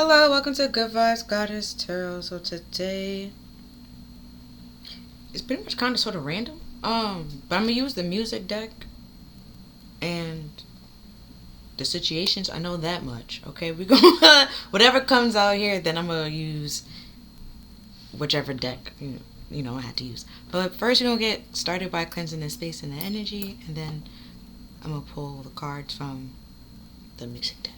Hello, welcome to Good Vibes Goddess Tarot. So today it's pretty much kind of sort of random. But I'm gonna use the music deck and the situations. I know that much. Okay, we go whatever comes out here, then I'm gonna use whichever deck you know I had to use. But first, we're gonna get started by cleansing the space and the energy, and then I'm gonna pull the cards from the music deck.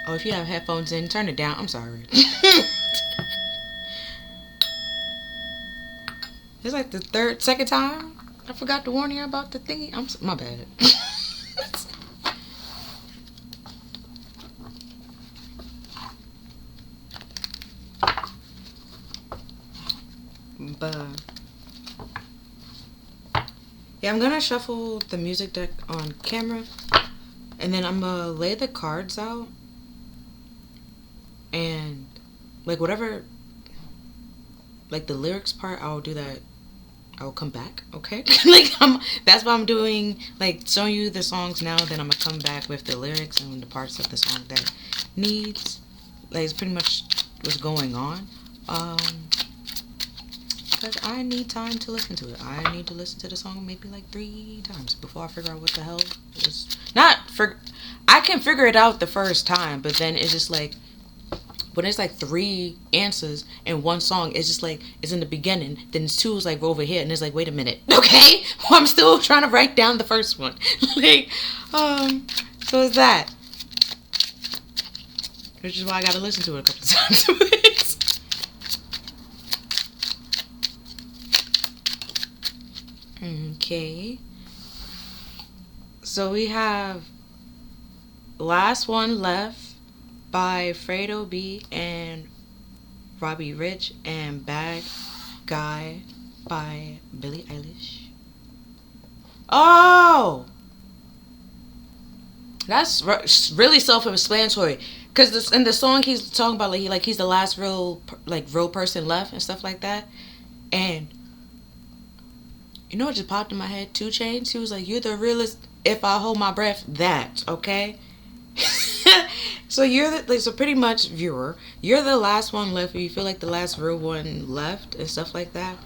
Oh, if you have headphones in, turn it down. I'm sorry. It's like the second time I forgot to warn you about the thingy. My bad. But yeah, I'm gonna shuffle the music deck on camera, and then I'm gonna lay the cards out, and like whatever, like the lyrics part, I'll do that. I'll come back, okay? That's what I'm doing, like showing you the songs now. Then I'm gonna come back with the lyrics and the parts of the song that needs, like, it's pretty much what's going on. Because I need time to listen to it. I need to listen to the song maybe like 3 times before I figure out what the hell is. I can figure it out the first time, but then it's just like, when it's like 3 answers in one song, it's just like, it's in the beginning, then it's 2 is like over here, and it's like, wait a minute, okay? Well, I'm still trying to write down the first one. So it's that. Which is why I gotta listen to it a couple of times. Okay. So we have Last One Left by Fredo B and Robbie Rich, and Bad Guy by Billie Eilish. Oh! That's really self-explanatory. Because in the song he's talking about he's the last real person left and stuff like that. And you know what just popped in my head? 2 Chainz. He was like, "You're the realest. If I hold my breath, that okay." So so pretty much, viewer, you're the last one left, or you feel like the last real one left and stuff like that.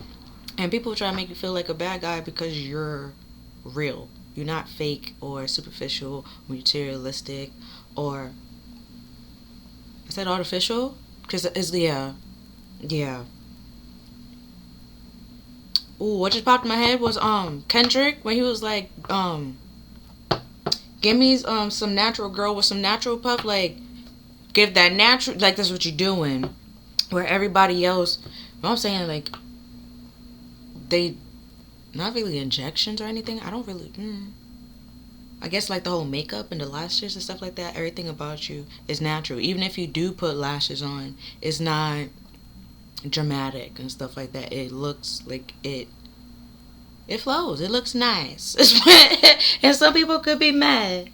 And people try to make you feel like a bad guy because you're real. You're not fake or superficial, materialistic, or is that artificial? Because it's yeah. Ooh, what just popped in my head was Kendrick when he was like give me some natural girl with some natural puff, like give that natural, like that's what you're doing. Where everybody else, what I'm saying, like they not really injections or anything. I don't really. I guess like the whole makeup and the lashes and stuff like that. Everything about you is natural. Even if you do put lashes on, it's not dramatic and stuff like that. It looks like it flows. It looks nice. And some people could be mad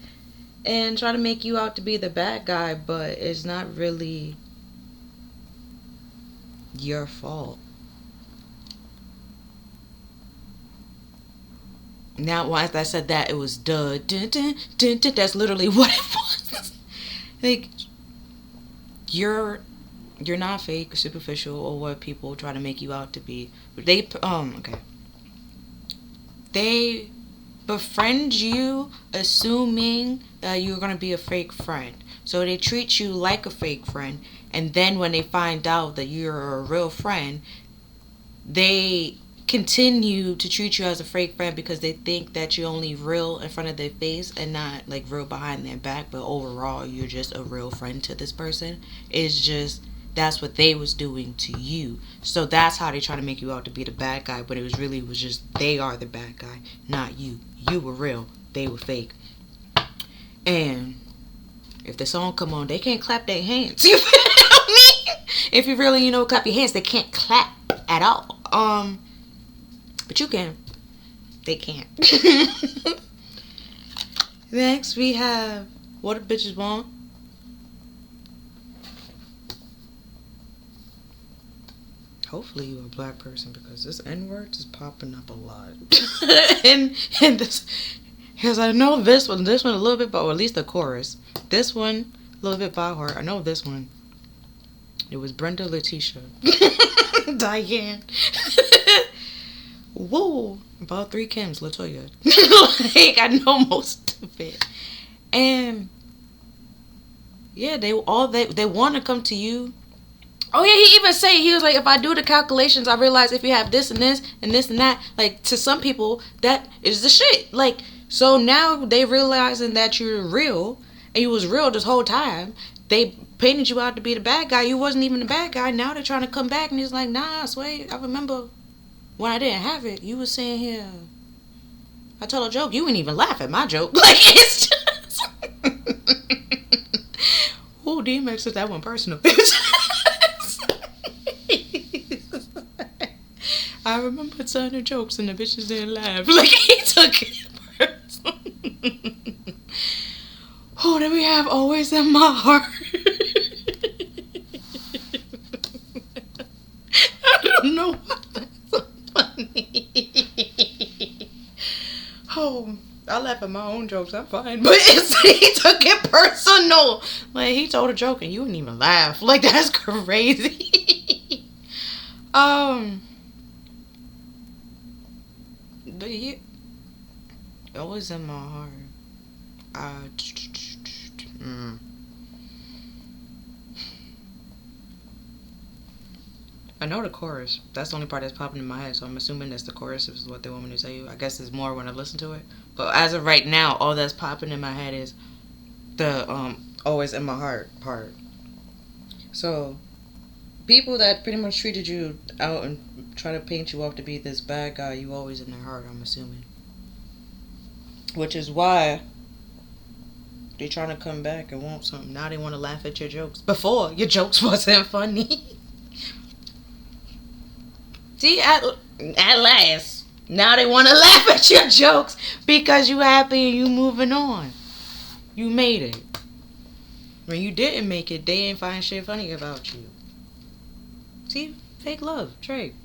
and try to make you out to be the bad guy, but it's not really your fault. Now, once I said that, it was duh, dun, dun, dun, dun. That's literally what it was. Like, you're not fake, superficial, or what people try to make you out to be. Okay. They befriend you assuming that you're going to be a fake friend. So they treat you like a fake friend, and then when they find out that you're a real friend, they continue to treat you as a fake friend because they think that you're only real in front of their face and not like real behind their back, but overall you're just a real friend to this person. It's just that's what they was doing to you. So that's how they try to make you out to be the bad guy, but it was just they are the bad guy, not you. You were real, they were fake. And if the song come on, they can't clap their hands. You feel me? If you really clap your hands, they can't clap at all. But you can. They can't. Next we have What a Bitches Want. Hopefully you're a black person because this N-word is popping up a lot. and this, because I know this one a little bit, but at least the chorus. This one, A little bit by heart. I know this one. It was Brenda, Letitia, Diane. Whoa. About 3 Kims, Latoya. Like, I know most of it. And yeah, they want to come to you. Oh yeah, he even said, he was like, if I do the calculations, I realize if you have this and this and this and that, like, to some people, that is the shit. Like, so now they realizing that you're real, and you was real this whole time. They painted you out to be the bad guy. You wasn't even the bad guy. Now they're trying to come back, and he's like, nah, Sway, I remember when I didn't have it, you was saying here, I told a joke, you ain't even laugh at my joke. Like, it's just... Oh, DMX took that one personal. I remember telling the jokes and the bitches didn't laugh. Like, he took it personal. Oh, then we have Always in My Heart. I don't know why that's so funny. Oh, I laugh at my own jokes, I'm fine. But he took it personal. Like, he told a joke and you didn't even laugh. Like, that's crazy. But yeah, Always in My Heart. I know the chorus. That's the only part that's popping in my head, so I'm assuming that's the chorus is what they want me to tell you. I guess there's more when I listen to it. But as of right now, all that's popping in my head is the Always in My Heart part. So, people that pretty much treated you out and try to paint you off to be this bad guy, you always in their heart, I'm assuming. Which is why they trying to come back and want something. Now they want to laugh at your jokes. Before, your jokes wasn't funny. See, at last, now they want to laugh at your jokes because you happy and you moving on. You made it. When you didn't make it, they ain't find shit funny about you. See, fake love, Drake.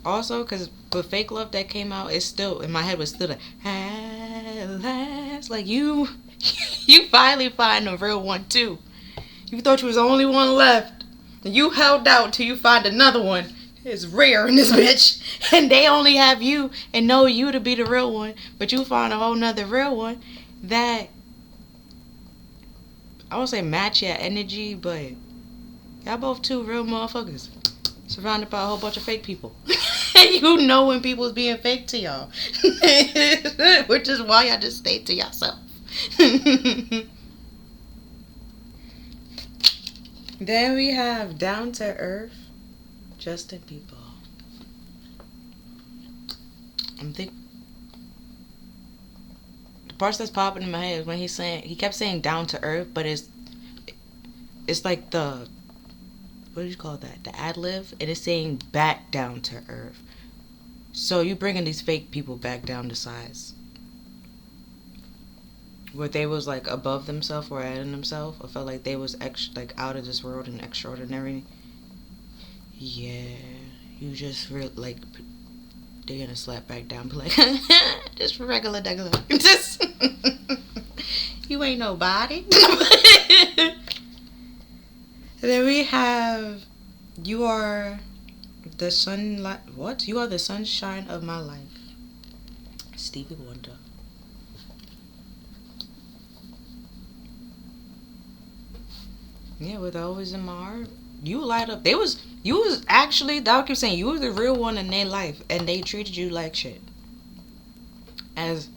Also, because the fake love that came out, it's still, in my head was still like, at last. Like, you finally find a real one, too. You thought you was the only one left. And you held out till you find another one. It's rare in this bitch. And they only have you and know you to be the real one. But you found a whole nother real one that, I won't say match your energy, but y'all both two real motherfuckers. Surrounded by a whole bunch of fake people. And you know when people's being fake to y'all. Which is why y'all just stay to yourself. Then we have Down to Earth, Justin Bieber. I'm thinking the parts that's popping in my head is when he kept saying down to earth, but it's like the, what do you call that? The ad lib, and it's saying back down to earth. So you bringing these fake people back down to size, where they was like above themselves or adding themselves. I felt like they was like out of this world and extraordinary. Yeah, you just like they're gonna slap back down, be like, just regular. Just you ain't nobody. Then we have You Are the Sunlight. What? You Are the Sunshine of My Life. Stevie Wonder. Yeah, with Always in My Heart. You light up. You was actually, I keep saying, you were the real one in their life, and they treated you like shit. As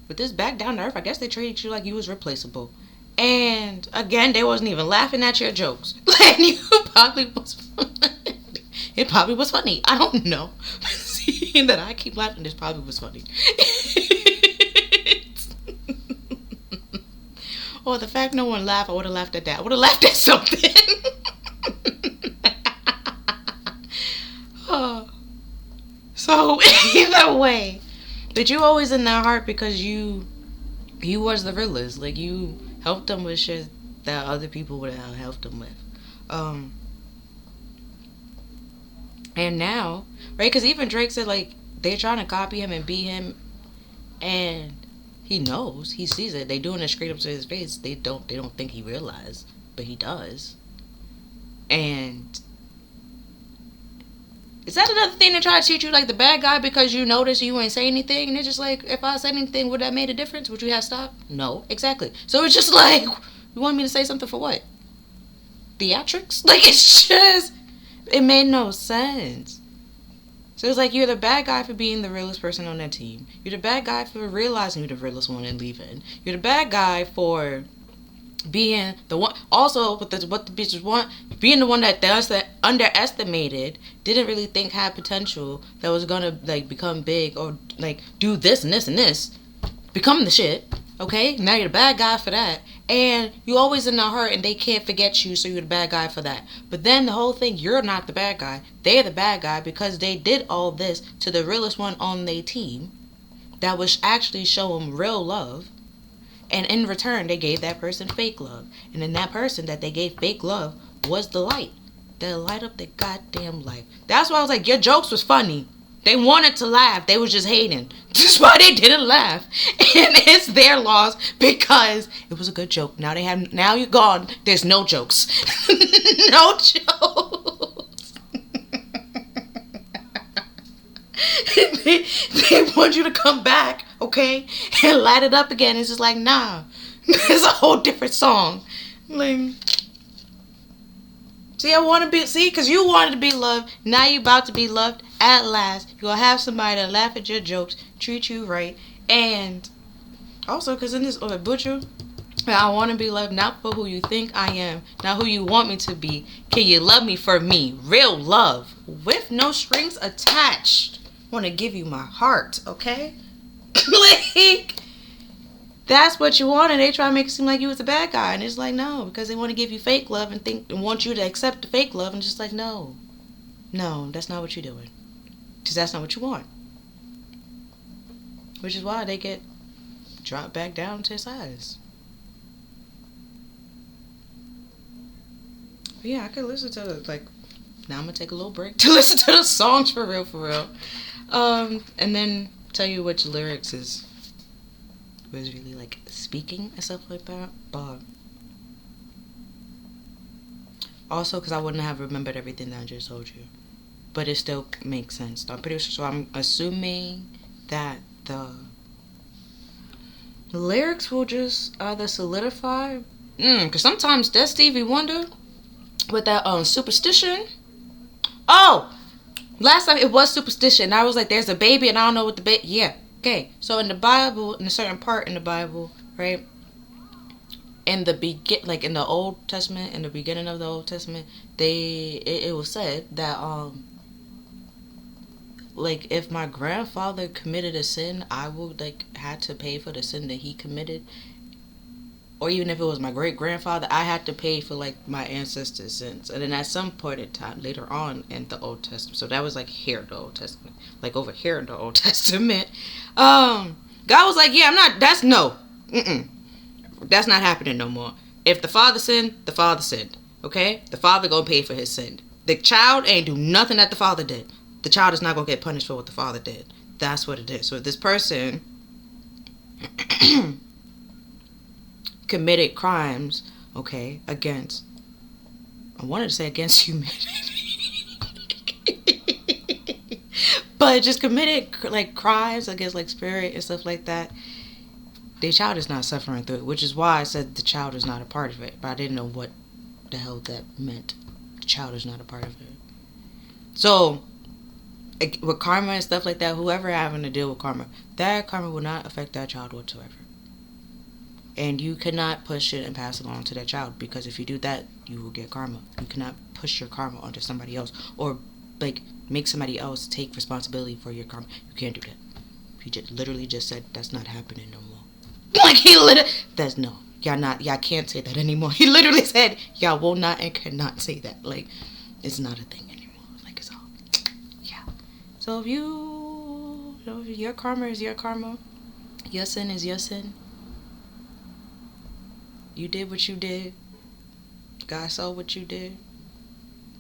with this back down to earth, I guess they treated you like you was replaceable. And again, they wasn't even laughing at your jokes. Like, you probably was. It probably was funny. I don't know. Seeing that I keep laughing, this probably was funny. Or the fact no one laughed, I would have laughed at that. I would have laughed at something. Oh. So either way, but you always in their heart because you was the realest. Like, you helped them with shit that other people would have helped them with. And now, right? Because even Drake said, like, they're trying to copy him and be him, and he knows, he sees it. They doing it straight up to his face. They don't think he realized, but he does. And is that another thing to try to treat you like the bad guy because you notice you ain't say anything? And it's just like, if I said anything, would that made a difference? Would you have stopped? No, exactly. So it's just like, you want me to say something for what? Theatrics? Like, it's just, it made no sense. So it's like, you're the bad guy for being the realest person on that team. You're the bad guy for realizing you're the realest one and leaving. You're the bad guy for being the one, also what the bitches want, being the one that does that underestimated, didn't really think had potential, that was gonna like become big or like do this and this and this, become the shit. Okay, now you're the bad guy for that, and you always in the hurt, and they can't forget you, so you're the bad guy for that. But then the whole thing, you're not the bad guy, they're the bad guy because they did all this to the realest one on their team that was actually showing real love. And in return, they gave that person fake love. And then that person that they gave fake love was the light. That light up their goddamn life. That's why I was like, your jokes was funny. They wanted to laugh. They was just hating. That's why they didn't laugh. And it's their loss because it was a good joke. Now you're gone. There's no jokes. No jokes. They want you to come back, okay, and light it up again. It's just like, nah, it's a whole different song. Like, because you wanted to be loved. Now you about to be loved at last. You're gonna have somebody that laugh at your jokes, treat you right, and also because in this Butcher, I want to be loved not for who you think I am, not who you want me to be. Can you love me for me? Real love with no strings attached. Want to give you my heart, okay? Like, that's what you want, and they try to make it seem like you was a bad guy, and it's like, no, because they want to give you fake love and want you to accept the fake love, and just like, no, that's not what you're doing, because that's not what you want. Which is why they get dropped back down to size. But yeah, I could listen to it, like, now I'm gonna take a little break to listen to the songs for real. And then tell you which lyrics was really like speaking and stuff like that. But also because I wouldn't have remembered everything that I just told you, but it still makes sense. I'm pretty sure. So I'm assuming that the lyrics will just either solidify. Because sometimes that's Stevie Wonder with that superstition. Oh. Last time it was superstition. I was like, there's a baby and I don't know what the baby... Yeah. Okay. So in the Bible, in a certain part in the Bible, right? In the in the Old Testament, in the beginning of the Old Testament, it was said that like if my grandfather committed a sin, I would like had to pay for the sin that he committed. Or even if it was my great-grandfather, I had to pay for, like, my ancestors' sins. And then at some point in time, later on in the Old Testament, so that was, like, here in the Old Testament. Like, over here in the Old Testament. God was like, yeah, that's no. That's not happening no more. If the father sinned, the father sinned. Okay? The father gonna pay for his sin. The child ain't do nothing that the father did. The child is not gonna get punished for what the father did. That's what it is. So if this person... committed crimes, okay, against, I wanted to say against humanity, but just committed like crimes against like spirit and stuff like that, the child is not suffering through it, which is why I said the child is not a part of it, but I didn't know what the hell that meant. The child is not a part of it. So with karma and stuff like that, whoever having to deal with karma, that karma will not affect that child whatsoever. And you cannot push it and pass it along to that child, because if you do that, you will get karma. You cannot push your karma onto somebody else, or like make somebody else take responsibility for your karma. You can't do that. He literally just said that's not happening no more. Like y'all can't say that anymore. He literally said y'all will not and cannot say that. Like, it's not a thing anymore. Like, it's all, yeah. So if your karma is your karma, your sin is your sin. You did what you did. God saw what you did.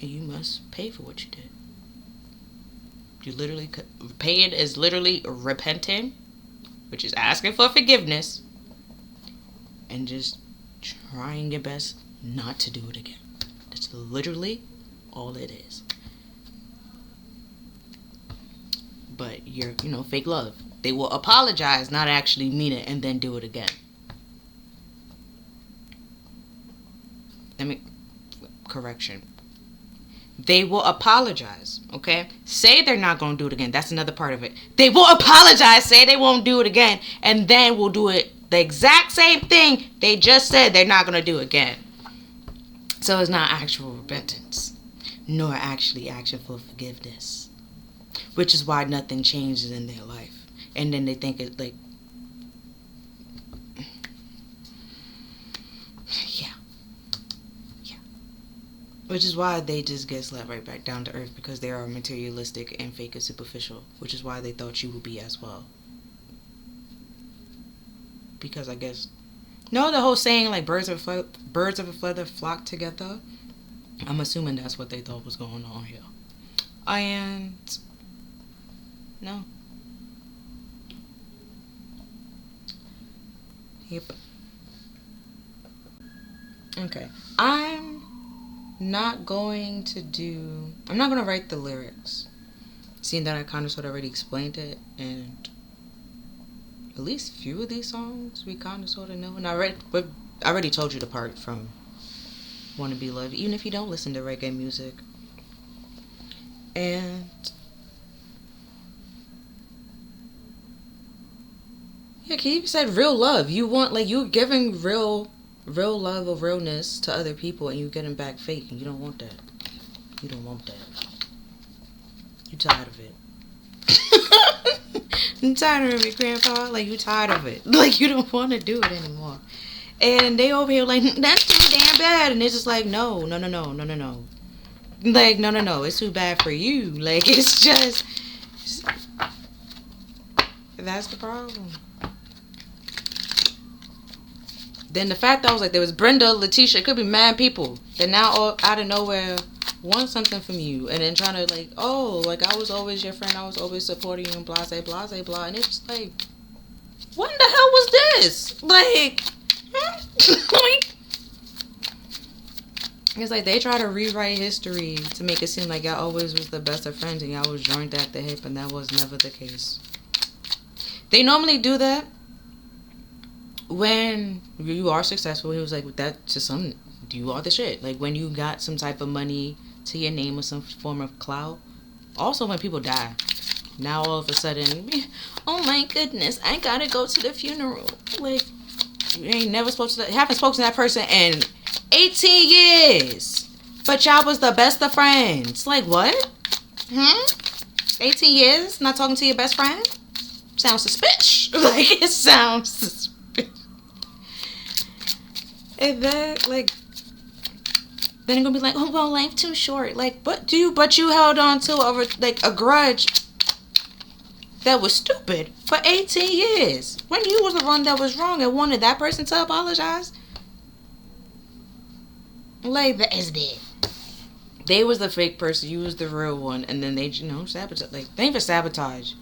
And you must pay for what you did. You literally repaying is literally repenting, which is asking for forgiveness, and just trying your best not to do it again. That's literally all it is. But you're, fake love. They will apologize, not actually mean it, and then do it again. Correction. They will apologize, okay? Say they're not going to do it again. That's another part of it. They will apologize, say they won't do it again, and then will do it the exact same thing they just said they're not going to do again. So it's not actual repentance, nor actually action for forgiveness, which is why nothing changes in their life. And then they think it's like, which is why they just get slapped right back down to earth, because they are materialistic and fake and superficial, which is why they thought you would be as well. Because I guess, the whole saying like birds of a feather flock together. I'm assuming that's what they thought was going on here. And no. Yep. Okay. I'm not going to write the lyrics, seeing that I kind of sort of already explained it, and at least a few of these songs we kind of sort of know. And I already told you the part from Wanna Be Loved, even if you don't listen to reggae music. And yeah, Keith said real love. You want, like, you're giving real love or realness to other people, and you getting back fake, and you don't want that. You don't want that. You tired of it. I'm tired of it, Grandpa. Like, you tired of it. Like, you don't want to do it anymore. And they over here like, that's too damn bad. And it's just like, no. Like, no. It's too bad for you. Like, it's just, that's the problem. Then the fact that I was like, there was Brenda, Letitia, it could be mad people that now all out of nowhere want something from you, and then trying to like, oh, like I was always your friend, I was always supporting you, and blase, blah, and it's just like, what in the hell was this? Like, it's like they try to rewrite history to make it seem like y'all always was the best of friends and y'all was joined at the hip, and that was never the case. They normally do that when you are successful. He was like, that to some, you are the shit. Like when you got some type of money to your name or some form of clout. Also when people die. Now all of a sudden, oh my goodness, I gotta go to the funeral. Like, you ain't never haven't spoken to that person in 18 years. But y'all was the best of friends. Like what? 18 years not talking to your best friend? Sounds suspicious. Like, it sounds suspicious. And then, like, then you're gonna be like, oh, well, life too short. Like, but you held on to a grudge that was stupid for 18 years. When you was the one that was wrong and wanted that person to apologize. Like, that is dead. They was the fake person, you was the real one, and then they, sabotage. Like, they ain't for sabotage.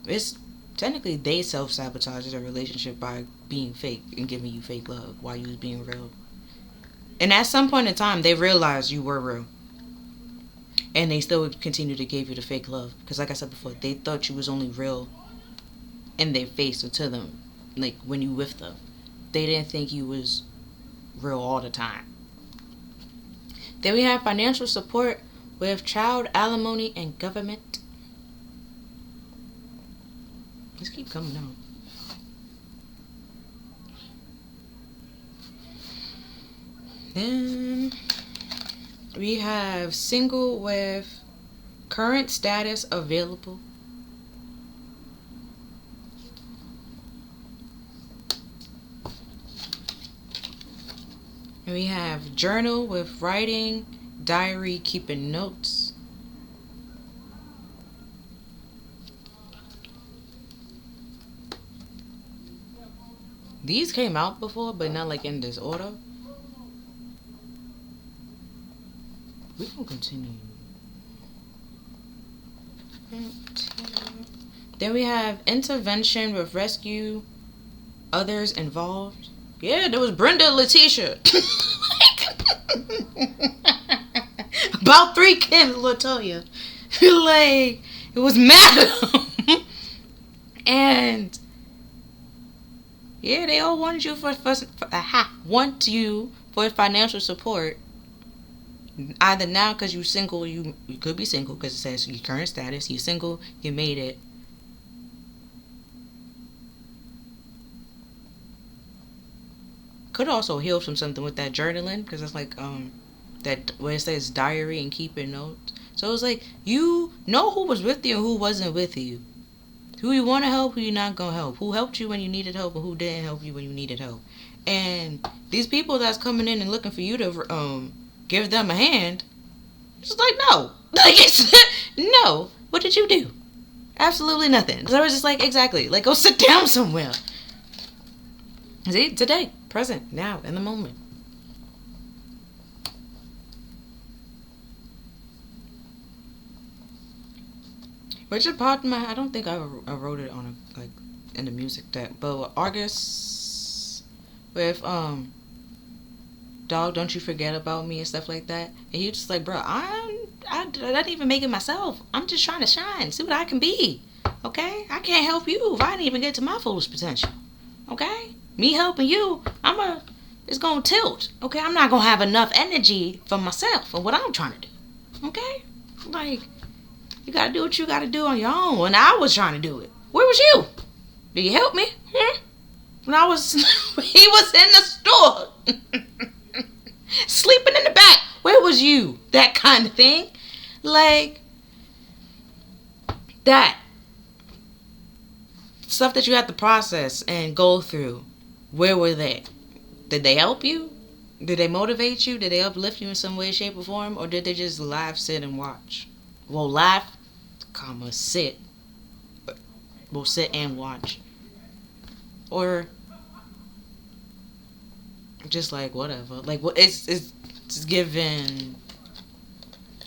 It's technically they self-sabotage their relationship by being fake and giving you fake love while you was being real. And at some point in time, they realized you were real. And they still continue to give you the fake love. Because like I said before, they thought you was only real in their face or to them. Like when you with them. They didn't think you was real all the time. Then we have financial support with child alimony and government. Let's keep coming out. Then we have single with current status available. And we have journal with writing, diary, keeping notes. These came out before, but not like in this order. We can continue. Then we have intervention with rescue others involved. Yeah, there was Brenda Letitia. About 3 Kim Latoya. Like, it was Madam. And yeah, they all wanted you want you for financial support. Either now because you're single, you could be single because it says your current status. You're single, you made it. Could also heal from something with that journaling, because it's like that where it says diary and keeping notes. So it's like you know who was with you and who wasn't with you, who you want to help, who you're not gonna help, who helped you when you needed help, and who didn't help you when you needed help. And these people that's coming in and looking for you to give them a hand, it's like no, like it's no. What did you do? Absolutely nothing. So I was just like, exactly, like go sit down somewhere. See, today, present, now, in the moment. Richard Podman, I don't think I wrote it on in the music deck, but August with Dog, Don't You Forget About Me and stuff like that, and he was just like, bro, I didn't even make it myself. I'm just trying to shine, see what I can be. Okay, I can't help you if I didn't even get to my fullest potential. Okay, me helping you, it's gonna tilt. Okay, I'm not gonna have enough energy for myself for what I'm trying to do. Okay, like. You gotta do what you gotta do on your own. When I was trying to do it, where was you? Did you help me? When I was, he was in the store, sleeping in the back. Where was you? That kind of thing, like that stuff that you have to process and go through. Where were they? Did they help you? Did they motivate you? Did they uplift you in some way, shape, or form, or did they just laugh, sit, and watch? Well, laugh, sit. We'll sit and watch. Or just like whatever. Like it's given.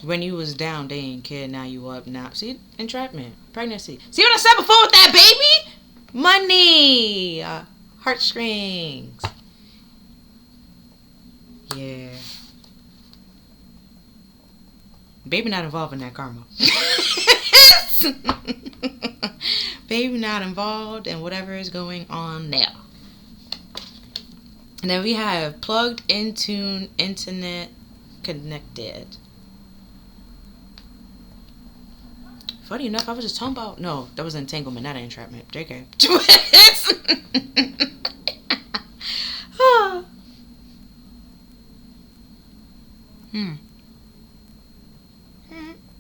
When you was down, they ain't care. Now you up. Now see, entrapment, pregnancy. See what I said before with that baby? Money, heartstrings. Yeah. Baby not involved in that karma. Baby not involved in whatever is going on now. And then we have plugged into internet connected. Funny enough, I was just talking about... No, that was entanglement, not entrapment. JK.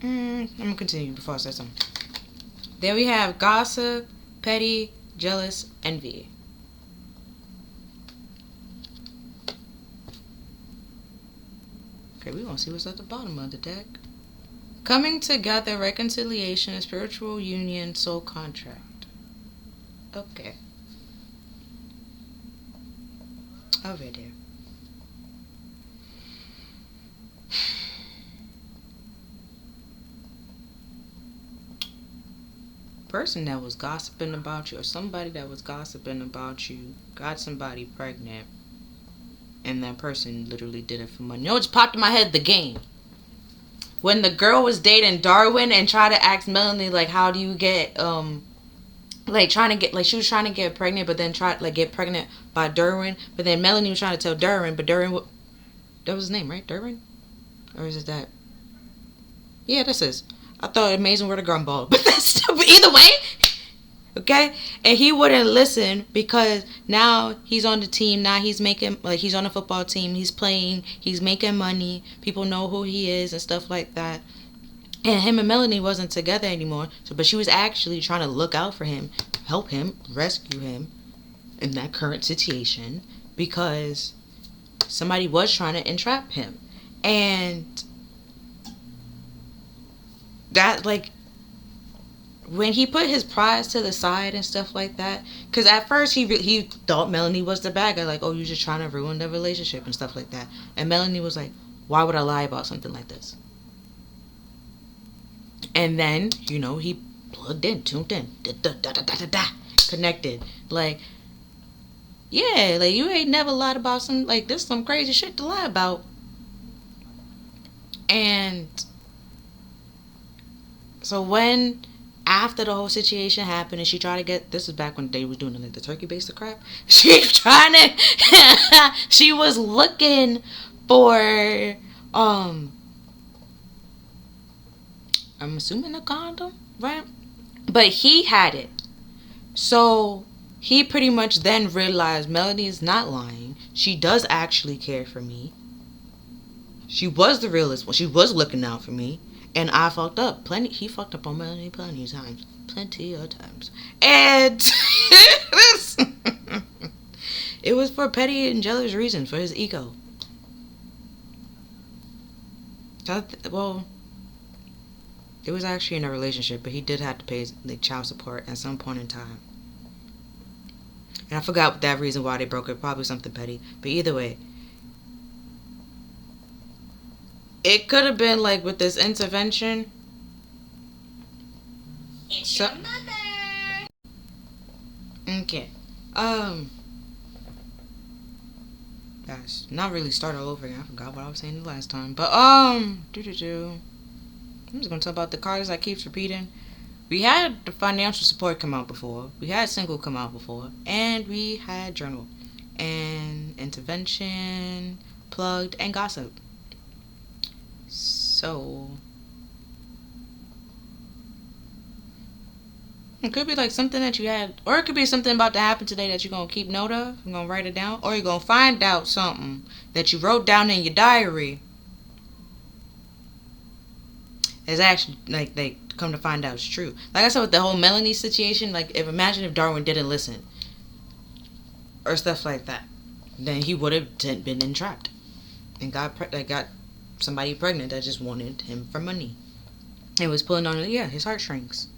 I'm gonna continue before I say something. Then we have gossip, petty, jealous, envy. Okay, we're gonna see what's at the bottom of the deck. Coming together, reconciliation, spiritual union, soul contract. Okay. Already. Person that was gossiping about you, or somebody that was gossiping about you, got somebody pregnant, and that person literally did it for money. You know what just popped in my head? The Game. When the girl was dating Darwin and tried to ask Melanie, like, how do you get, she was trying to get pregnant, but then get pregnant by Darwin, but then Melanie was trying to tell Darwin, but Darwin, that was his name, right? Darwin? Or is it that? Yeah, this is. I thought Amazing World of Gumball, but that's still, but either way, okay? And he wouldn't listen because now he's on the team. Now he's making, he's on the football team. He's playing. He's making money. People know who he is and stuff like that. And him and Melanie wasn't together anymore. But she was actually trying to look out for him, help him, rescue him in that current situation because somebody was trying to entrap him. And that, when he put his pride to the side and stuff like that, because at first he thought Melanie was the bad guy, like, oh, you're just trying to ruin the relationship and stuff like that. And Melanie was like, Why would I lie about something like this? And then, he plugged in, tuned in, connected. Like, yeah, like, you ain't never lied about some, like, this some crazy shit to lie about. And so when, after the whole situation happened, and she tried to get, this was back when they was doing like the turkey-based crap, she was looking for, I'm assuming a condom, right? But he had it. So he pretty much then realized Melanie is not lying. She does actually care for me. She was the realest one. She was looking out for me. And I fucked up. He fucked up on Melanie plenty of times. Plenty of times. And it was for petty and jealous reasons, for his ego. Well, it was actually in a relationship, but he did have to pay like child support at some point in time. And I forgot that reason why they broke it. Probably something petty. But either way, it could have been like with this intervention. It's your mother. Okay. Guys, not really start all over again. I forgot what I was saying the last time. But I'm just gonna talk about the cards that keeps repeating. We had the financial support come out before. We had single come out before. And we had journal. And intervention, plugged, and gossip. So it could be like something that you had, or it could be something about to happen today that you're going to keep note of. You're going to write it down. Or you're going to find out something that you wrote down in your diary is actually, like, they come to find out it's true. Like I said with the whole Melanie situation, like, imagine if Darwin didn't listen. Or stuff like that. Then he would have been entrapped. And got somebody pregnant that just wanted him for money. It was pulling on, his heartstrings.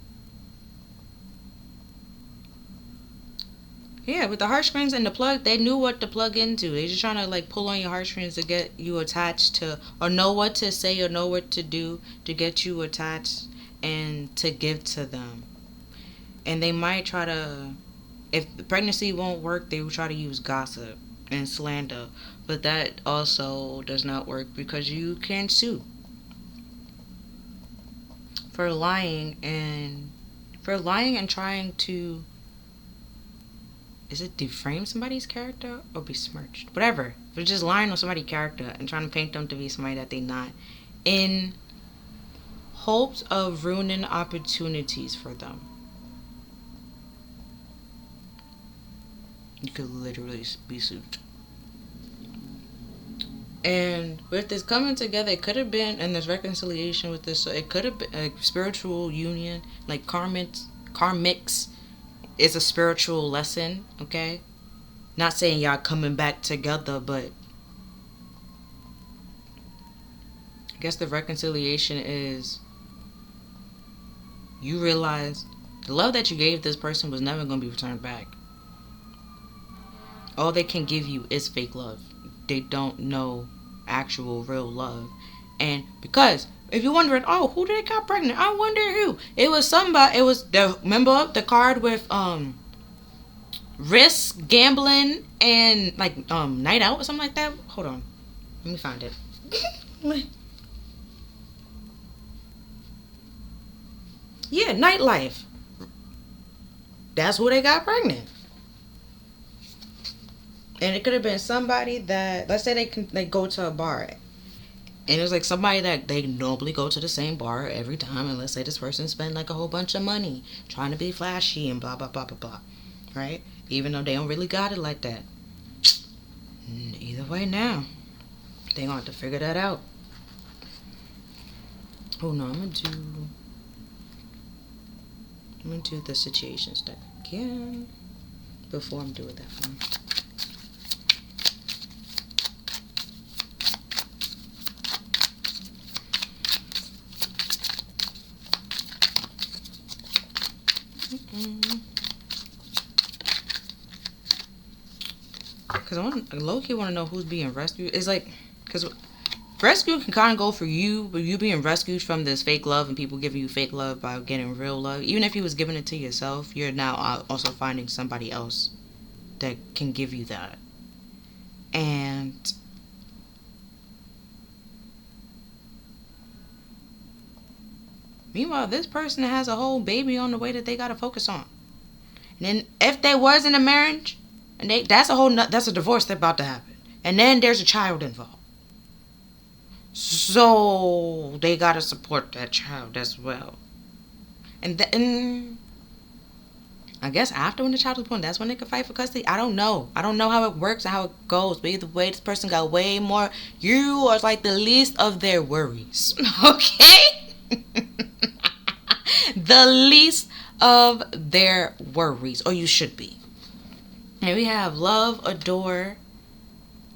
Yeah, with the heartstrings and the plug, they knew what to plug into. They just trying to like pull on your heartstrings to get you attached to, or know what to say or know what to do to get you attached and to give to them. And they might try to, if the pregnancy won't work, they will try to use gossip and slander. But that also does not work because you can sue for lying and trying to, is it deframe somebody's character or besmirched? Whatever. They're just lying on somebody's character and trying to paint them to be somebody that they're not, in hopes of ruining opportunities for them. You could literally be sued. And with this coming together, it could have been, and this reconciliation with this, so it could have been a spiritual union, like karmics is a spiritual lesson, okay? Not saying y'all coming back together, but I guess the reconciliation is you realize the love that you gave this person was never going to be returned back. All they can give you is fake love. They don't know actual real love. And because if you're wondering, oh, who did they got pregnant? I wonder who. It was somebody. It was remember the card with risk, gambling, and like night out or something like that. Hold on, let me find it. Yeah, nightlife. That's who they got pregnant. And it could have been somebody that, let's say they go to a bar. And it was like somebody that they normally go to the same bar every time. And let's say this person spent like a whole bunch of money trying to be flashy and blah, blah, blah, blah, blah. Right? Even though they don't really got it like that. Either way now, they gonna have to figure that out. Oh no, I'm gonna do the situation stuff again before I'm doing that one. Because I low-key want to know who's being rescued. It's like, because rescue can kind of go for you, but you being rescued from this fake love and people giving you fake love by getting real love. Even if you was giving it to yourself, you're now also finding somebody else that can give you that. And meanwhile, this person has a whole baby on the way that they gotta focus on. And then if they was in a marriage, and that's a divorce that's about to happen. And then there's a child involved. So they gotta support that child as well. And then I guess after when the child was born, that's when they could fight for custody. I don't know. I don't know how it works and how it goes. But either way, this person got way more. You are like the least of their worries. Okay? The least of their worries. Or you should be. And we have love, adore,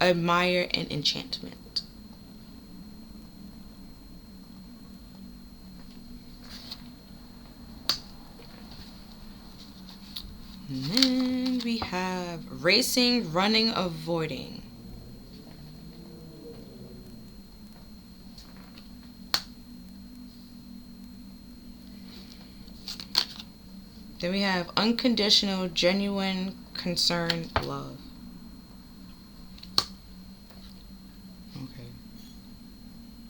admire, and enchantment. And then we have racing, running, avoiding. Then we have unconditional, genuine, concern, love. Okay.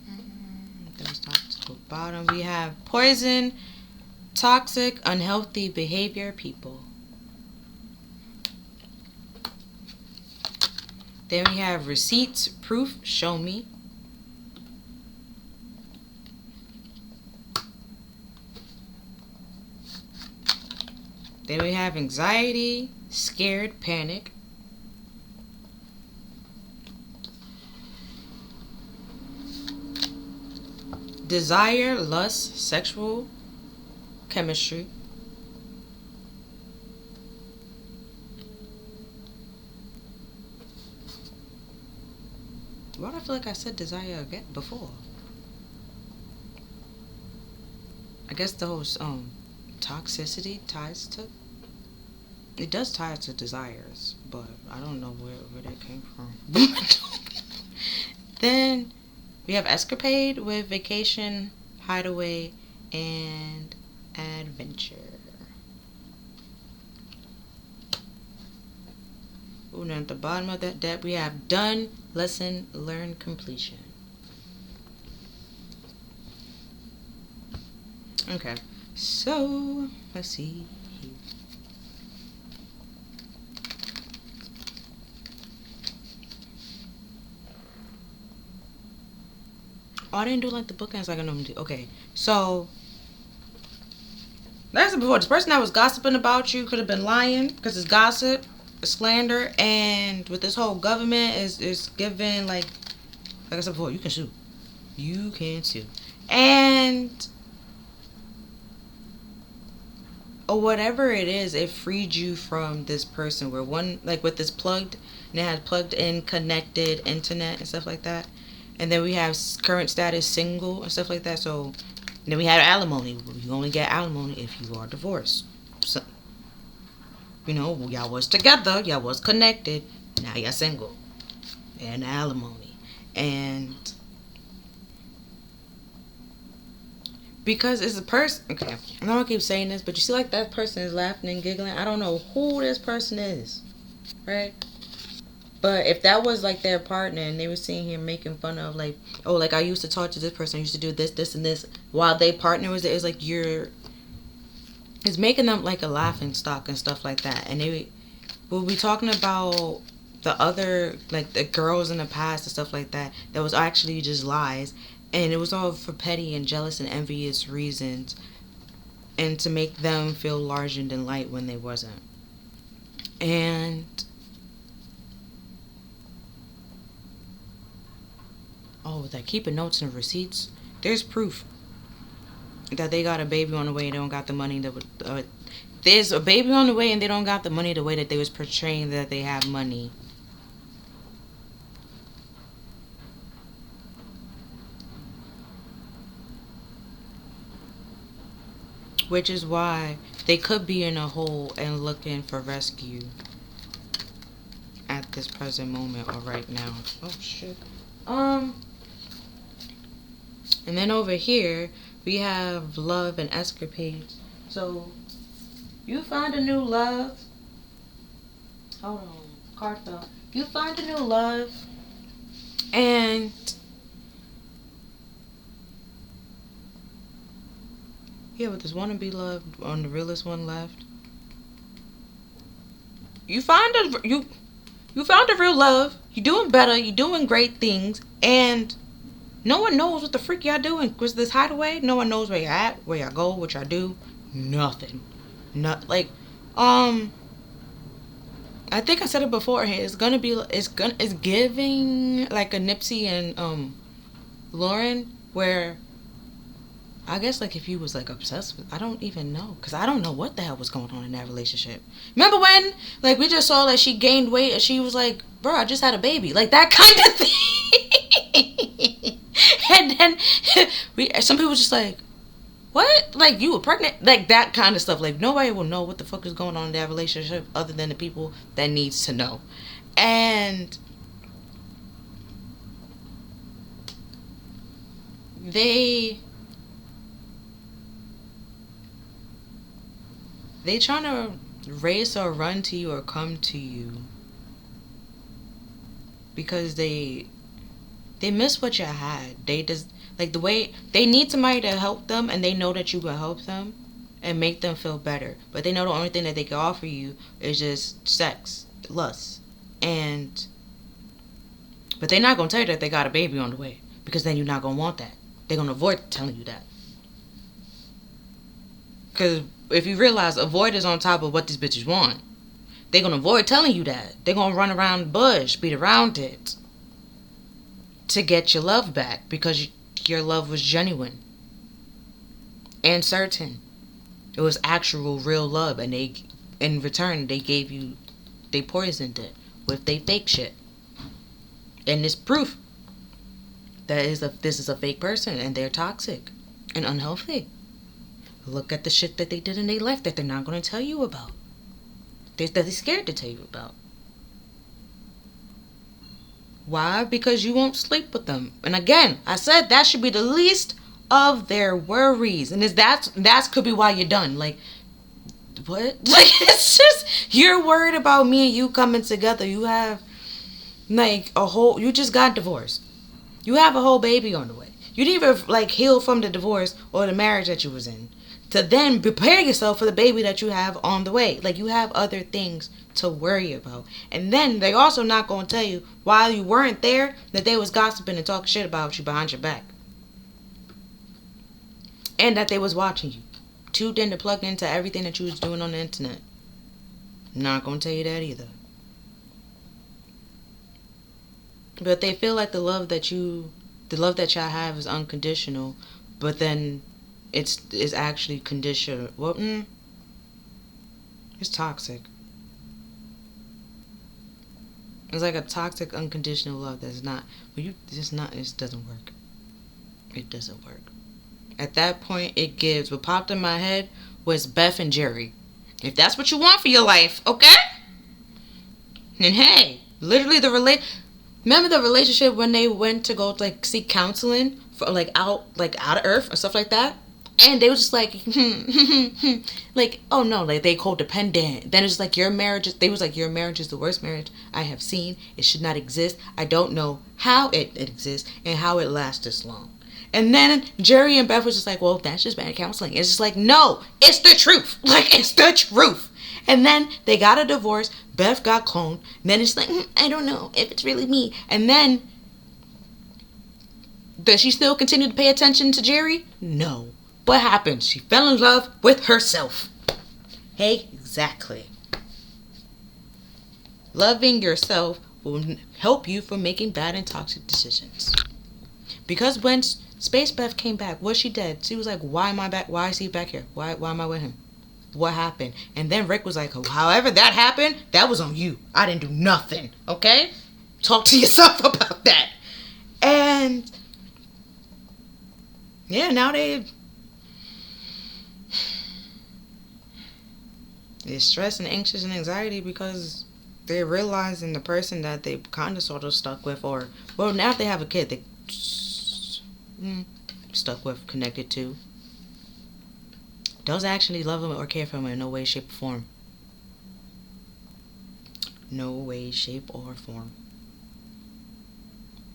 Then we start to the bottom. We have poison, toxic, unhealthy behavior, people. Then we have receipts, proof, show me. Then we have anxiety, scared, panic. Desire, lust, sexual, chemistry. Why do I feel like I said desire again before? I guess the whole toxicity ties to... It does tie to desires, but I don't know where that came from. Then we have escapade with vacation, hideaway, and adventure. Ooh, and at the bottom of that deck we have done, lesson, learn, completion. Okay, so let's see here. Oh, I didn't do like the bookends like I normally do. Okay, so that's it before. This person that was gossiping about you could have been lying because it's gossip, it's slander, and with this whole government is given like I said before, you can sue. You can sue. And or whatever it is, it freed you from this person where one, like with this plugged, and it had plugged in connected internet and stuff like that. And then we have current status single and stuff like that. So then we have alimony. You only get alimony if you are divorced. So, you know, y'all was together, y'all was connected, now y'all single. And alimony. And because it's a person, okay, I don't keep saying this, but you see like that person is laughing and giggling. I don't know who this person is, right? But if that was like their partner and they were sitting here making fun of like, oh, like I used to talk to this person, I used to do this, this, and this, while their partner was there, it's like it's making them like a laughing stock and stuff like that. And we'll be talking about the other, like the girls in the past and stuff like that, that was actually just lies. And it was all for petty and jealous and envious reasons. And to make them feel larger than light when they wasn't. And oh, with that keeping notes and receipts, there's proof that they got a baby on the way and they don't got the money that there's a baby on the way and they don't got the money the way that they was portraying that they have money. Which is why they could be in a hole and looking for rescue at this present moment or right now. Oh shit. And then over here, we have love and escapades. So, you find a new love. Hold on. Card fell. You find a new love. And yeah, but there's one to be loved on the realest one left. You found a real love. You're doing better. You're doing great things, and no one knows what the freak y'all doing. Cause this hideaway, no one knows where you're at, where y'all go, what y'all do. Nothing. Not like, I think I said it beforehand. It's giving like a Nipsey and Lauren, where I guess like if you was like obsessed with, I don't even know, cause I don't know what the hell was going on in that relationship. Remember when like we just saw that she gained weight and she was like, "Bro, I just had a baby," like that kind of thing. And then some people just like, "What? Like you were pregnant?" Like that kind of stuff. Like nobody will know what the fuck is going on in that relationship other than the people that needs to know. And they trying to race or run to you or come to you because they miss what you had. They just like the way they need somebody to help them, and they know that you will help them and make them feel better. But they know the only thing that they can offer you is just sex, lust, but they're not gonna tell you that they got a baby on the way, because then you're not gonna want that. They're gonna avoid telling you that. Because if you realize avoid is on top of what these bitches want, they're going to avoid telling you that. They're going to run around the bush, beat around it to get your love back, because your love was genuine and certain. It was actual real love, and they, in return, they poisoned it with they fake shit. And it's proof that this is a fake person, and they're toxic and unhealthy. Look at the shit that they did in their life that they're not going to tell you about. That they're scared to tell you about. Why? Because you won't sleep with them. And again, I said that should be the least of their worries. And that could be why you're done. Like, what? Like, it's just, you're worried about me and you coming together. You have, like, you just got divorced. You have a whole baby on the way. You didn't even, like, heal from the divorce or the marriage that you was in, to then prepare yourself for the baby that you have on the way. Like, you have other things to worry about. And then they also not going to tell you while you weren't there that they was gossiping and talking shit about you behind your back. And that they was watching you. Tuned in to plug into everything that you was doing on the internet. Not going to tell you that either. But they feel like the love that y'all have is unconditional, but then it's actually conditional. Well, it's toxic. It's like a toxic, unconditional love that's not. It doesn't work. It doesn't work. At that point, it gives. What popped in my head was Beth and Jerry. If that's what you want for your life, okay? And hey, literally remember the relationship when they went to go like seek counseling for out of Earth or stuff like that? And they was just like, like, oh no, like they codependent. Then it's like your marriage is the worst marriage I have seen. It should not exist. I don't know how it exists and how it lasts this long. And then Jerry and Beth was just like, well, that's just bad counseling. It's just like, no, it's the truth. Like, it's the truth. And then they got a divorce. Beth got cloned. And then it's like, I don't know if it's really me. And then, does she still continue to pay attention to Jerry? No. What happened? She fell in love with herself. Hey, exactly. Loving yourself will help you from making bad and toxic decisions. Because when Space Beth came back, what she did, she was like, why am I back? Why is he back here? Why am I with him? What happened? And then Rick was like, however that happened, that was on you. I didn't do nothing. Okay? Talk to yourself about that. And yeah, now they're stressed and anxious and anxiety because they're realizing the person that they kind of sort of stuck with, or well, now they have a kid, they stuck with, connected to, doesn't actually love them or care for them in no way, shape, or form. No way, shape, or form.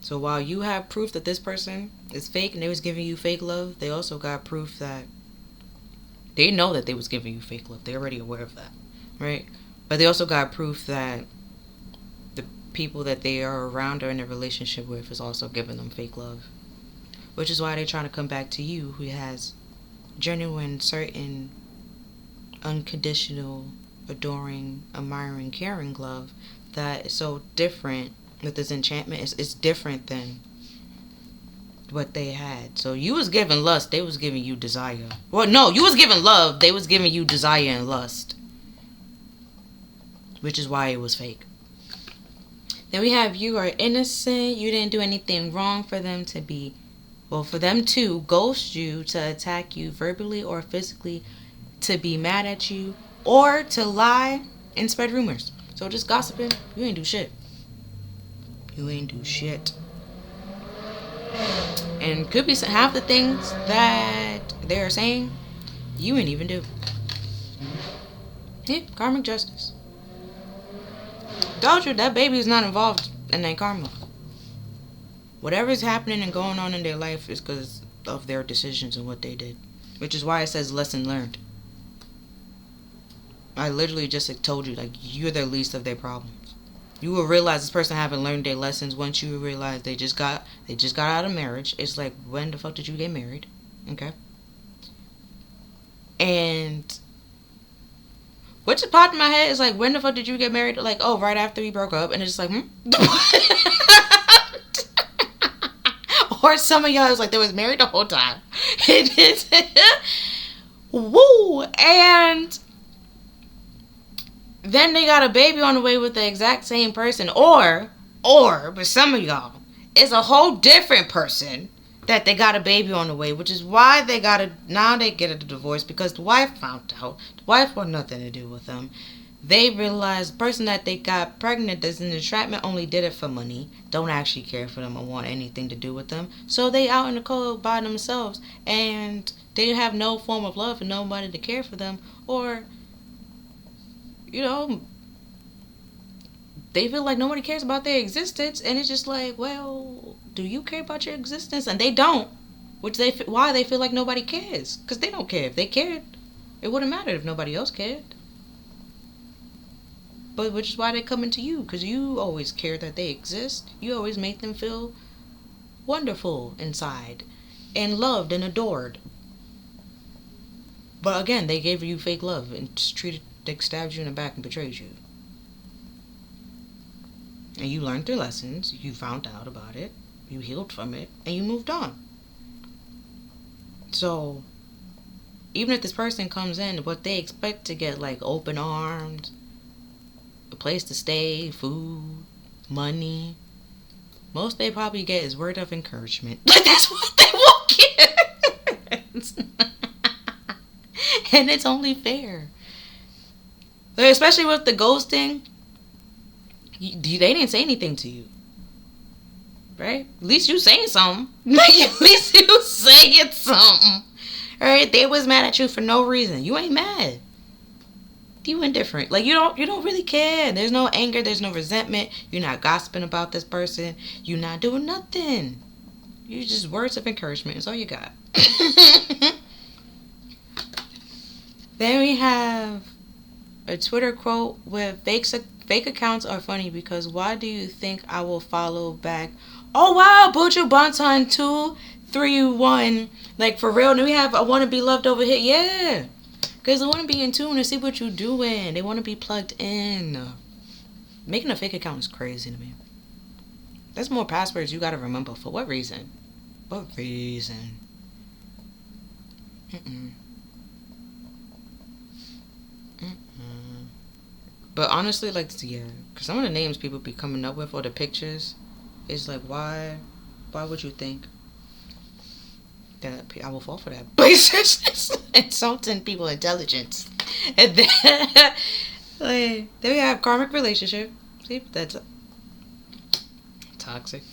So while you have proof that this person is fake and they was giving you fake love, they also got proof that they know that they was giving you fake love. They're already aware of that, right? But they also got proof that the people that they are around or in a relationship with is also giving them fake love. Which is why they're trying to come back to you, who has genuine, certain, unconditional, adoring, admiring, caring love that is so different with this enchantment. It's different than what they had. So you was giving lust, they was giving you desire. Well, no, you was giving love, they was giving you desire and lust. Which is why it was fake. Then we have you are innocent, you didn't do anything wrong for them to be, well, for them to ghost you, to attack you verbally or physically, to be mad at you, or to lie and spread rumors. So just gossiping, you ain't do shit. You ain't do shit. And could be half the things that they're saying, you ain't even do. Yeah, karmic justice. Told you that baby is not involved in that karma. Whatever's happening and going on in their life is because of their decisions and what they did. Which is why it says lesson learned. I literally just told you, like, you're the least of their problems. You will realize this person haven't learned their lessons once you realize they just got out of marriage. It's like, when the fuck did you get married? Okay. And what just popped in my head is like, when the fuck did you get married? Like, oh, right after we broke up. And it's just like, Or some of y'all was like, they was married the whole time. Woo! And then they got a baby on the way with the exact same person. Or, but some of y'all, it's a whole different person that they got a baby on the way, which is why now they get a divorce, because the wife found out. The wife want nothing to do with them. They realized the person that they got pregnant that's in entrapment only did it for money, don't actually care for them or want anything to do with them. So they out in the cold by themselves, and they have no form of love and nobody to care for them, or, you know, they feel like nobody cares about their existence, and it's just like, well, do you care about your existence? And they don't, why they feel like nobody cares, because they don't care. If they cared, it wouldn't matter if nobody else cared. But which is why they come into you, because you always care that they exist. You always make them feel wonderful inside and loved and adored. But again, they gave you fake love and they stabbed you in the back and betrayed you. And you learned their lessons, you found out about it, you healed from it, and you moved on. So, even if this person comes in, what they expect to get, like open arms, a place to stay, food, money, most they probably get is word of encouragement. Like, that's what they will get. And it's only fair. Like, especially with the ghosting, they didn't say anything to you, right? At least you saying something. At least you saying something, right? They was mad at you for no reason. You ain't mad. You indifferent. Like, you don't really care. There's no anger. There's no resentment. You're not gossiping about this person. You're not doing nothing. You just words of encouragement. That's all you got. Then we have a Twitter quote with fake accounts are funny because why do you think I will follow back? Oh wow, Buju Banton 231. Like, for real. Then we have I want to be loved over here. Yeah. Because they want to be in tune and see what you're doing. They want to be plugged in. Making a fake account is crazy to me. That's more passwords you got to remember. For what reason? What reason? But honestly, like, yeah, because some of the names people be coming up with or the pictures, it's like, why would you think that I will fall for that? But it's just insulting people's intelligence. And then, like, then we have karmic relationship. See, that's toxic.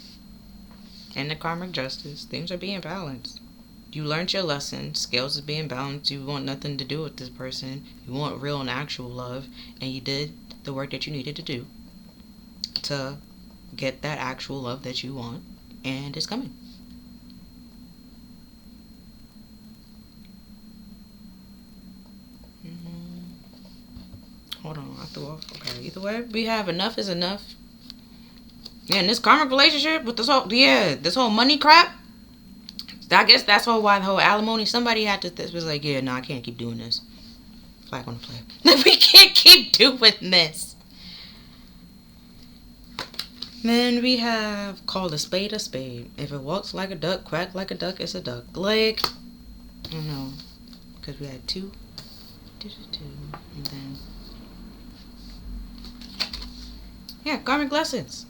And the karmic justice. Things are being balanced. You learned your lesson. Scales is being balanced. You want nothing to do with this person. You want real and actual love. And you did the work that you needed to do to get that actual love that you want. And it's coming. Hold on, I threw off. Okay, either way, we have enough is enough. Yeah, in this karmic relationship with this whole money crap. I guess that's why the whole alimony. Somebody had to. This was like, yeah, no, I can't keep doing this. Flag on the flag. We can't keep doing this. Then we have called a spade a spade. If it walks like a duck, quack like a duck, it's a duck. Like, I don't know, because we had two, and then yeah, karmic lessons.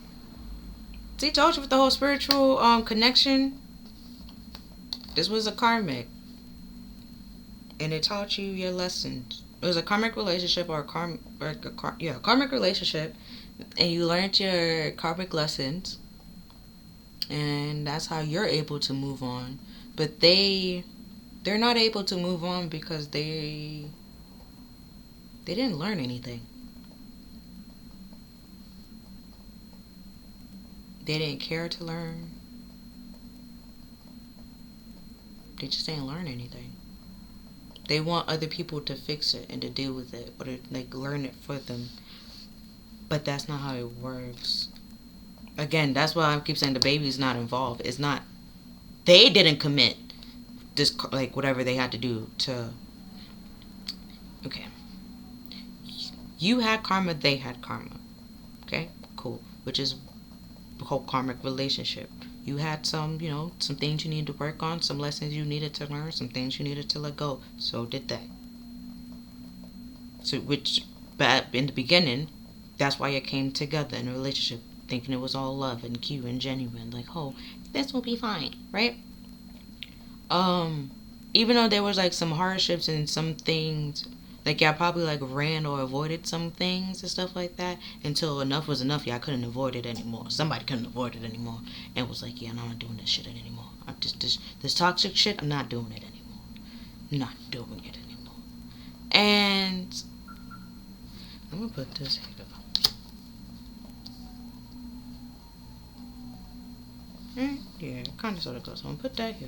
See, told you with the whole spiritual connection. This was a karmic, and it taught you your lessons. It was a karmic relationship or a karmic relationship, and you learned your karmic lessons, and that's how you're able to move on. But they're not able to move on because they didn't learn anything. They didn't care to learn. They just didn't learn anything. They want other people to fix it and to deal with it, or to like learn it for them. But that's not how it works. Again, that's why I keep saying the baby's not involved. It's not. They didn't commit this, like whatever they had to do to. Okay. You had karma. They had karma. Okay. Cool. Which is the whole karmic relationship. You had some things you needed to work on, some lessons you needed to learn, some things you needed to let go. So did they. So, but in the beginning, that's why you came together in a relationship, thinking it was all love and cute and genuine. Like, oh, this will be fine, right? Even though there was like some hardships and some things, like y'all probably like ran or avoided some things and stuff like that until enough was enough. Y'all couldn't avoid it anymore. Somebody couldn't avoid it anymore and was like, yeah, no, I'm not doing this shit anymore. I'm just this toxic shit. I'm not doing it anymore. Not doing it anymore. And I'm gonna put this here. Yeah, kind of sort of goes on. Put that here.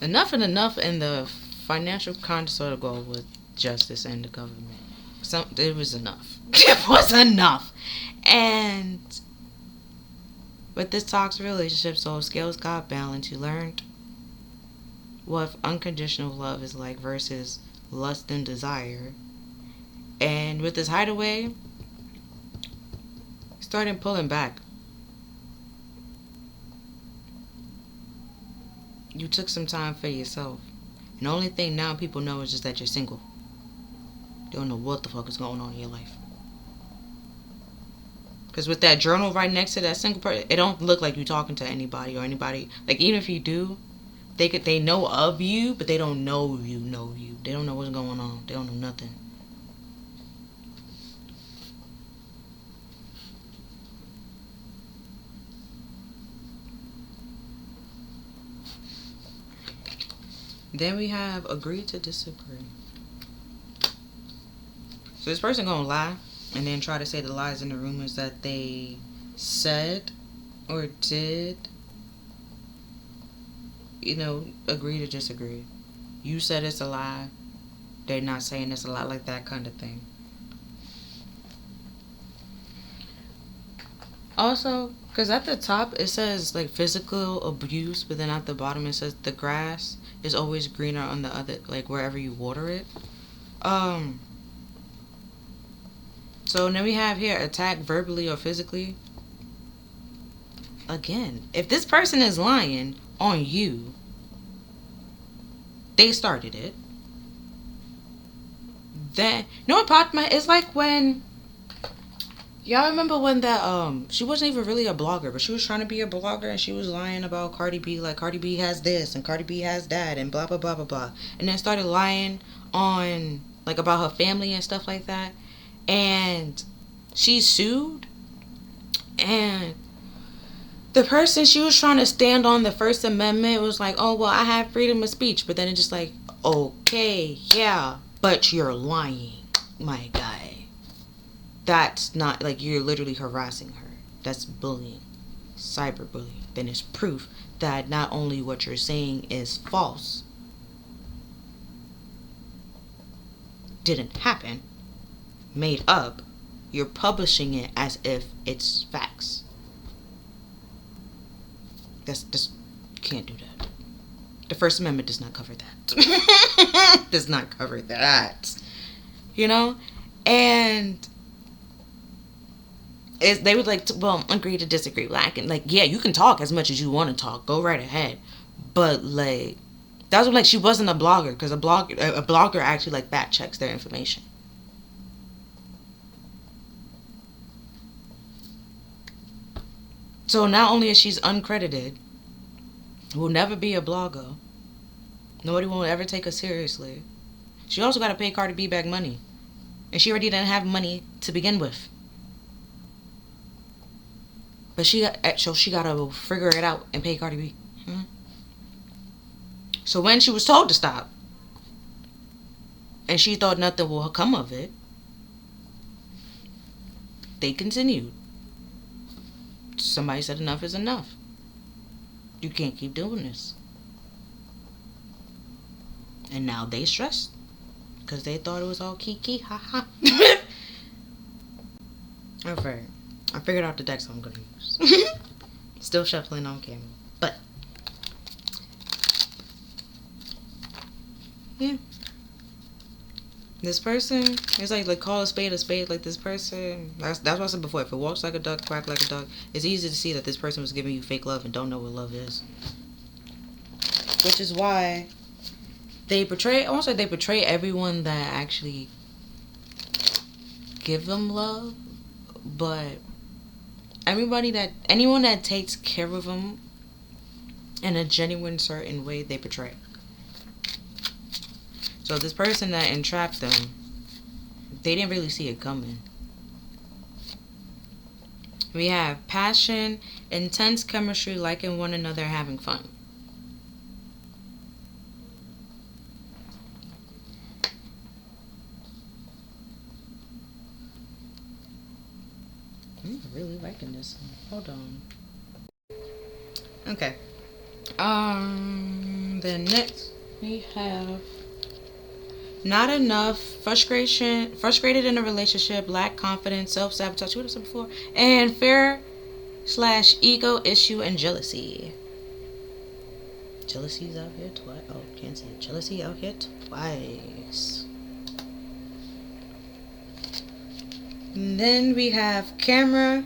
Enough and enough, and the financial kind of sort of go with justice and the government. It was enough. It was enough. And with this toxic relationship, so scales got balanced. You learned what unconditional love is like versus lust and desire. And with this hideaway, started pulling back. You took some time for yourself. And the only thing now people know is just that you're single. They don't know what the fuck is going on in your life. Because with that journal right next to that single person, it don't look like you talking to anybody or anybody. Like, even if you do, they know of you, but they don't know you know you. They don't know what's going on. They don't know nothing. Then we have agreed to disagree. So this person gonna lie and then try to say the lies and the rumors that they said or did. Agree to disagree. You said it's a lie. They're not saying it's a lie, like that kind of thing. Also, because at the top it says like physical abuse, but then at the bottom it says the grass is always greener on the other, like wherever you water it. So then we have here attack verbally or physically. Again, if this person is lying on you, they started it. Then what popped my? It's like when. Y'all remember when that she wasn't even really a blogger, but she was trying to be a blogger and she was lying about Cardi B, like Cardi B has this and Cardi B has that and blah blah blah blah blah, and then started lying on like about her family and stuff like that, and she sued, and The person, she was trying to stand on the First Amendment, was like, oh, well, I have freedom of speech. But then it's just like, okay, yeah, but you're lying, my guy. That's not, like, you're literally harassing her. That's bullying, cyberbullying. Then it's proof that not only what you're saying is false, didn't happen, made up, you're publishing it as if it's facts. That's just, you can't do that. The First Amendment does not cover that. Does not cover that. You know? And they would like to, well, agree to disagree. Like, yeah, you can talk as much as you want to talk. Go right ahead. But like, that was like, she wasn't a blogger, because a blogger actually like fact checks their information. So not only is she's uncredited, will never be a blogger, nobody will ever take her seriously, she also got to pay Cardi B back money. And she already didn't have money to begin with. But she got to figure it out and pay Cardi B. So when she was told to stop, and she thought nothing will come of it, they continued. Somebody said enough is enough. You can't keep doing this. And now they stressed, because they thought it was all kiki, haha. Okay, I figured out the decks I'm going to use. Still shuffling on camera. But, yeah. This person, it's like call a spade a spade. Like, this person, that's what I said before. If it walks like a duck, quack like a duck, it's easy to see that this person was giving you fake love and don't know what love is. Which is why they portray, I won't say they portray everyone that actually give them love, but anyone that takes care of them in a genuine certain way, they portray. So this person that entrapped them, they didn't really see it coming. We have passion, intense chemistry, liking one another, having fun. I'm really liking this one. Hold on. Okay. Then next we have not enough, frustrated in a relationship, lack confidence, self-sabotage, what I said before, and fear/ego issue and jealousy. Jealousy's out here twice. Oh, can't say it. Jealousy out here twice. And then we have camera,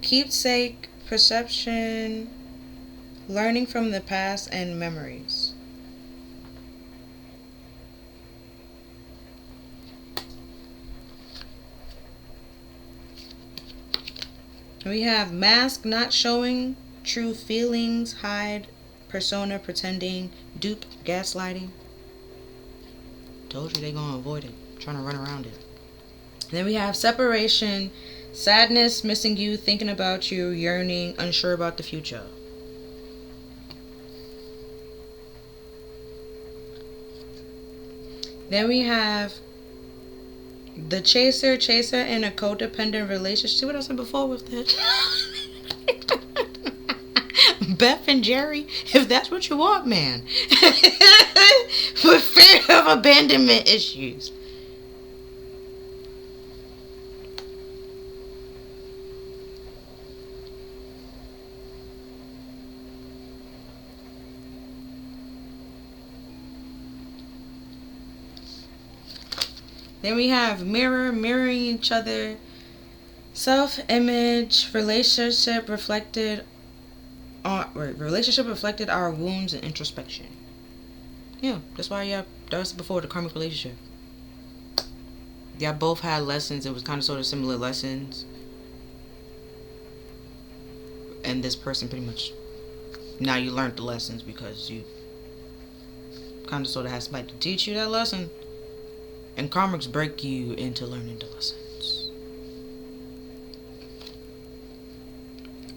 keepsake, perception, learning from the past, and memories. We have mask, not showing true feelings, hide, persona, pretending, dupe, gaslighting. Told you they gonna avoid it, trying to run around it. Then we have separation, sadness, missing you, thinking about you, yearning, unsure about the future. Then we have the chaser in a codependent relationship. See what I said before with that? Beth and Jerry, if that's what you want, man. With fear of abandonment issues. Then we have mirroring each other, self-image, relationship reflected our wounds and introspection. Yeah, that's why that was before the karmic relationship. Y'all both had lessons. It was kind of sort of similar lessons. And this person pretty much, now you learned the lessons because you kind of sort of had somebody to teach you that lesson. And karmics break you into learning the lessons.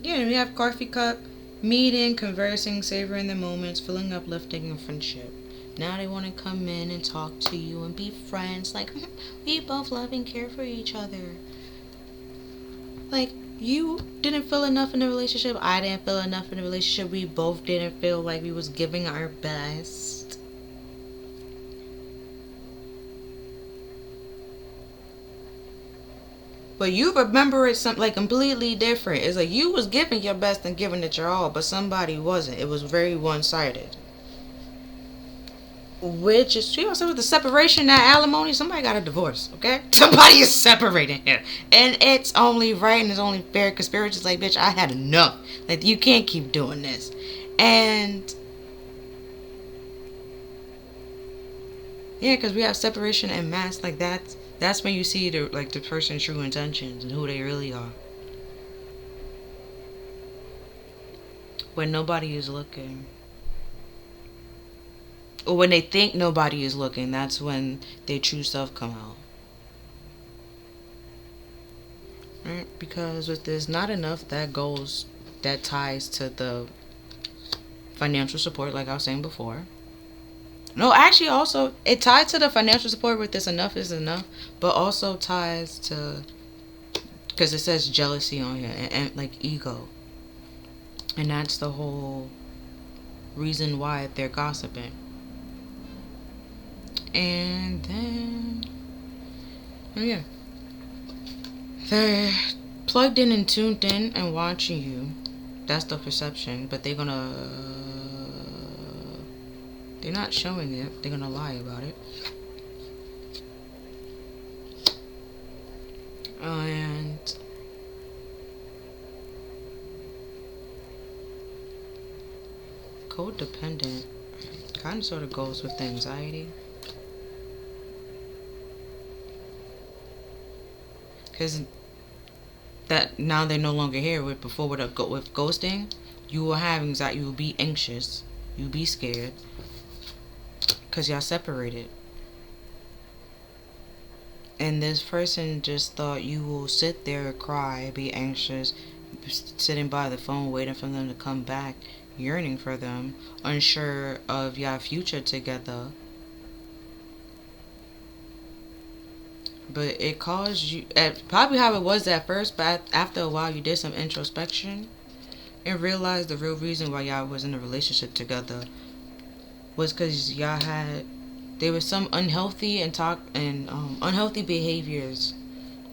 Yeah, we have coffee cup, meeting, conversing, savoring the moments, feeling uplifting and friendship. Now they want to come in and talk to you and be friends. Like, we both love and care for each other. Like, you didn't feel enough in the relationship. I didn't feel enough in the relationship. We both didn't feel like we was giving our best. But you remember it something like completely different. It's like you was giving your best and giving it your all, but somebody wasn't. It was very one-sided. Which is true. Also with the separation, that alimony, somebody got a divorce, okay? Somebody is separating here. And it's only right and it's only fair because Spirit's just like, bitch, I had enough. Like, you can't keep doing this. And yeah, because we have separation and mass, like that's when you see the person's true intentions and who they really are. When nobody is looking. Or when they think nobody is looking, that's when their true self come out. Right? Because if there's not enough, that ties to the financial support, like I was saying before. No, actually, also it ties to the financial support with this enough is enough, but also ties to because it says jealousy on here and like ego, and that's the whole reason why they're gossiping. And then, oh yeah, they're plugged in and tuned in and watching you. That's the perception, but they're not showing it. They're gonna lie about it. And codependent kind of sort of goes with anxiety. Because that now they're no longer here. With before with ghosting, you will have anxiety. You will be anxious. You will be scared because y'all separated. And this person just thought you will sit there, cry, be anxious, sitting by the phone, waiting for them to come back, yearning for them, unsure of your future together. But it caused you, probably how it was at first, but after a while you did some introspection and realized the real reason why y'all was in a relationship together was because y'all had, there was some unhealthy unhealthy behaviors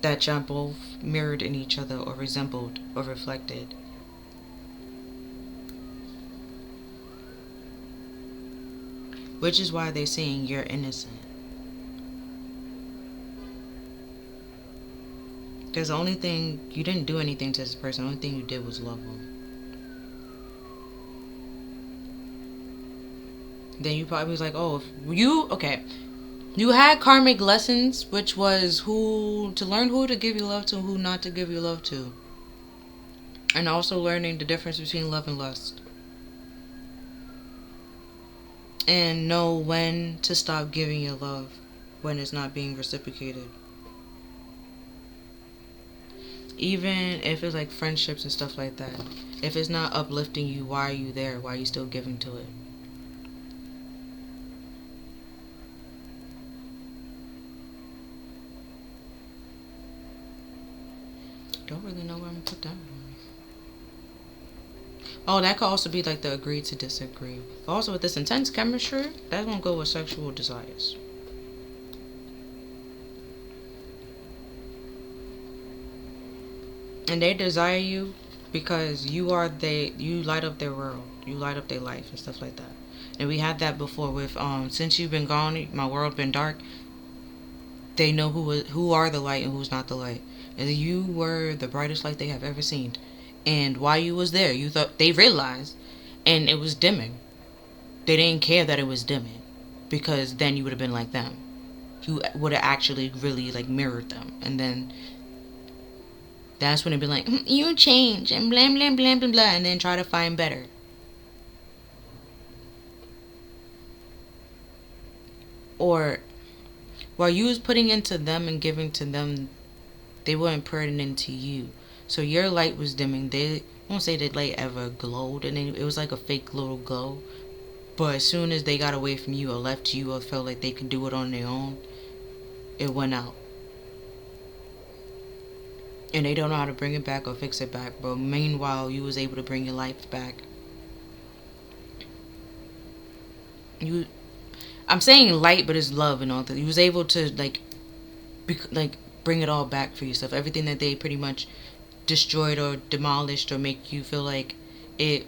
that y'all both mirrored in each other or resembled or reflected. Which is why they're saying you're innocent. Because the only thing, you didn't do anything to this person, the only thing you did was love them. Then you probably was like, oh, you had karmic lessons, which was to learn who to give your love to and who not to give your love to. And also learning the difference between love and lust. And know when to stop giving your love when it's not being reciprocated. Even if it's like friendships and stuff like that. If it's not uplifting you, why are you there? Why are you still giving to it? Don't really know where I'm gonna put that one. Oh, that could also be like the agree to disagree. Also with this intense chemistry, that's gonna go with sexual desires. And they desire you because you light up their world. You light up their life and stuff like that. And we had that before with since you've been gone, my world been dark. They know who are the light and who's not the light. And you were the brightest light they have ever seen. And while you was there, you thought they realized, and it was dimming. They didn't care that it was dimming, because then you would have been like them. You would have actually really like mirrored them, and then that's when it'd be like, you change and blah blah blah blah blah, and then try to find better. Or while you was putting into them and giving to them, they weren't putting into you. So your light was dimming. They won't say that light ever glowed, and it was like a fake little glow. But as soon as they got away from you or left you or felt like they could do it on their own, it went out. And they don't know how to bring it back or fix it back. But meanwhile, you was able to bring your life back. I'm saying light, but it's love and all that. You was able to bring it all back for yourself. Everything that they pretty much destroyed or demolished or make you feel like it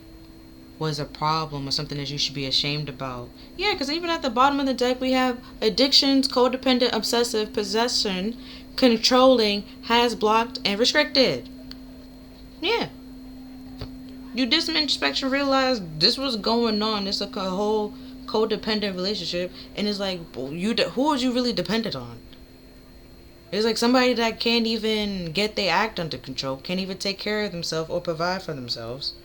was a problem or something that you should be ashamed about. Yeah, because even at the bottom of the deck we have addictions, codependent, obsessive, possession, controlling, has blocked, and restricted. Yeah. You did some introspection, realized this was going on. It's like a whole codependent relationship, and it's like, who was you really dependent on? It's like somebody that can't even get their act under control, can't even take care of themselves or provide for themselves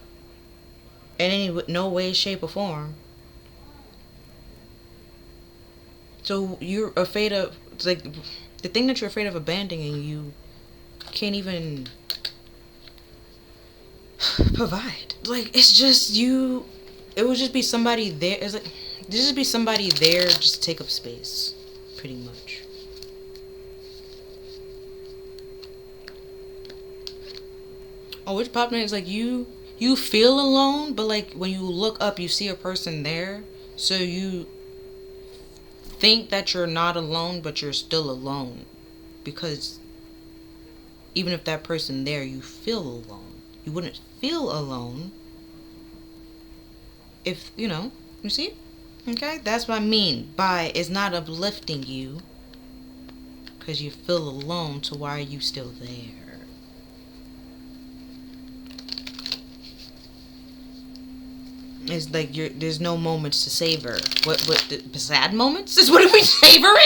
in no way, shape, or form. So you're afraid of, it's like, the thing that you're afraid of abandoning, you can't even provide. Like, it's just you. It would just be somebody there. It's like, there'd just be somebody there just to take up space, pretty much. Oh, which popped in is like you feel alone, but like when you look up, you see a person there, so you think that you're not alone, but you're still alone, because even if that person there, you feel alone. You wouldn't feel alone if, you see? Okay? That's what I mean by it's not uplifting you because you feel alone, so why are you still there? It's like there's no moments to savor. What the sad moments? Is what are we savoring?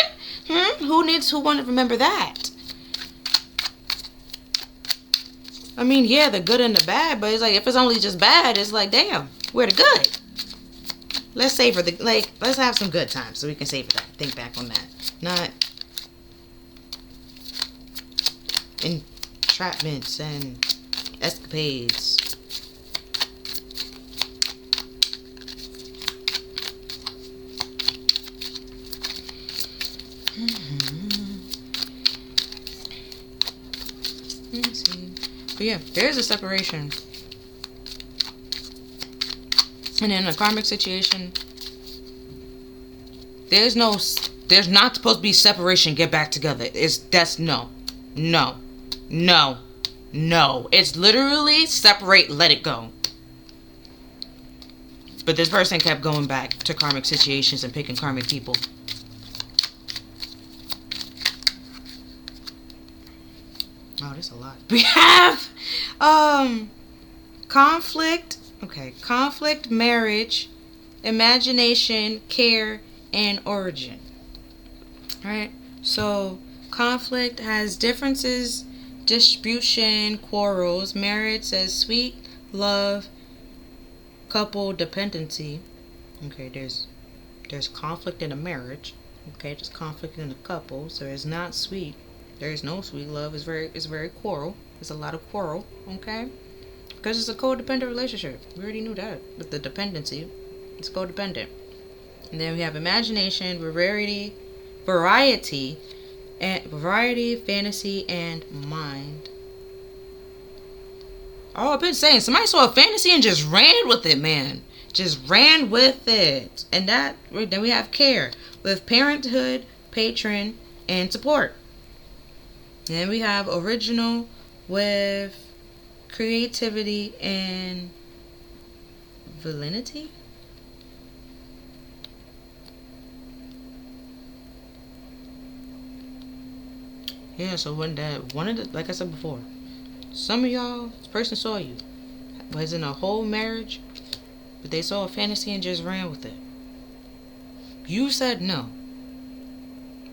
Who want to remember that? I mean, yeah, the good and the bad, but it's like if it's only just bad, it's like, damn, where the good? Let's savor let's have some good times so we can savor that. Think back on that. Not entrapments and escapades. Let's see. But yeah, there's a separation. And in a karmic situation, there's not supposed to be separation, get back together. No. It's literally separate, let it go. But this person kept going back to karmic situations and picking karmic people. Oh, there's a lot. We have conflict. Okay, conflict, marriage, imagination, care, and origin. Alright, so conflict has differences, distribution, quarrels. Marriage says sweet, love, couple, dependency. Okay, there's conflict in a marriage. Okay, there's conflict in a couple, so it's not sweet. There is no sweet love. It's very quarrel. There's a lot of quarrel. Okay. Because it's a codependent relationship. We already knew that. With the dependency, it's codependent. And then we have imagination, variety, fantasy, and mind. Oh, I've been saying, somebody saw a fantasy and just ran with it, man. Just ran with it. And then we have care, with parenthood, patron, and support. And then we have original, with creativity and validity. Yeah, so like I said before, some of y'all, this person saw you, was in a whole marriage, but they saw a fantasy and just ran with it. You said no.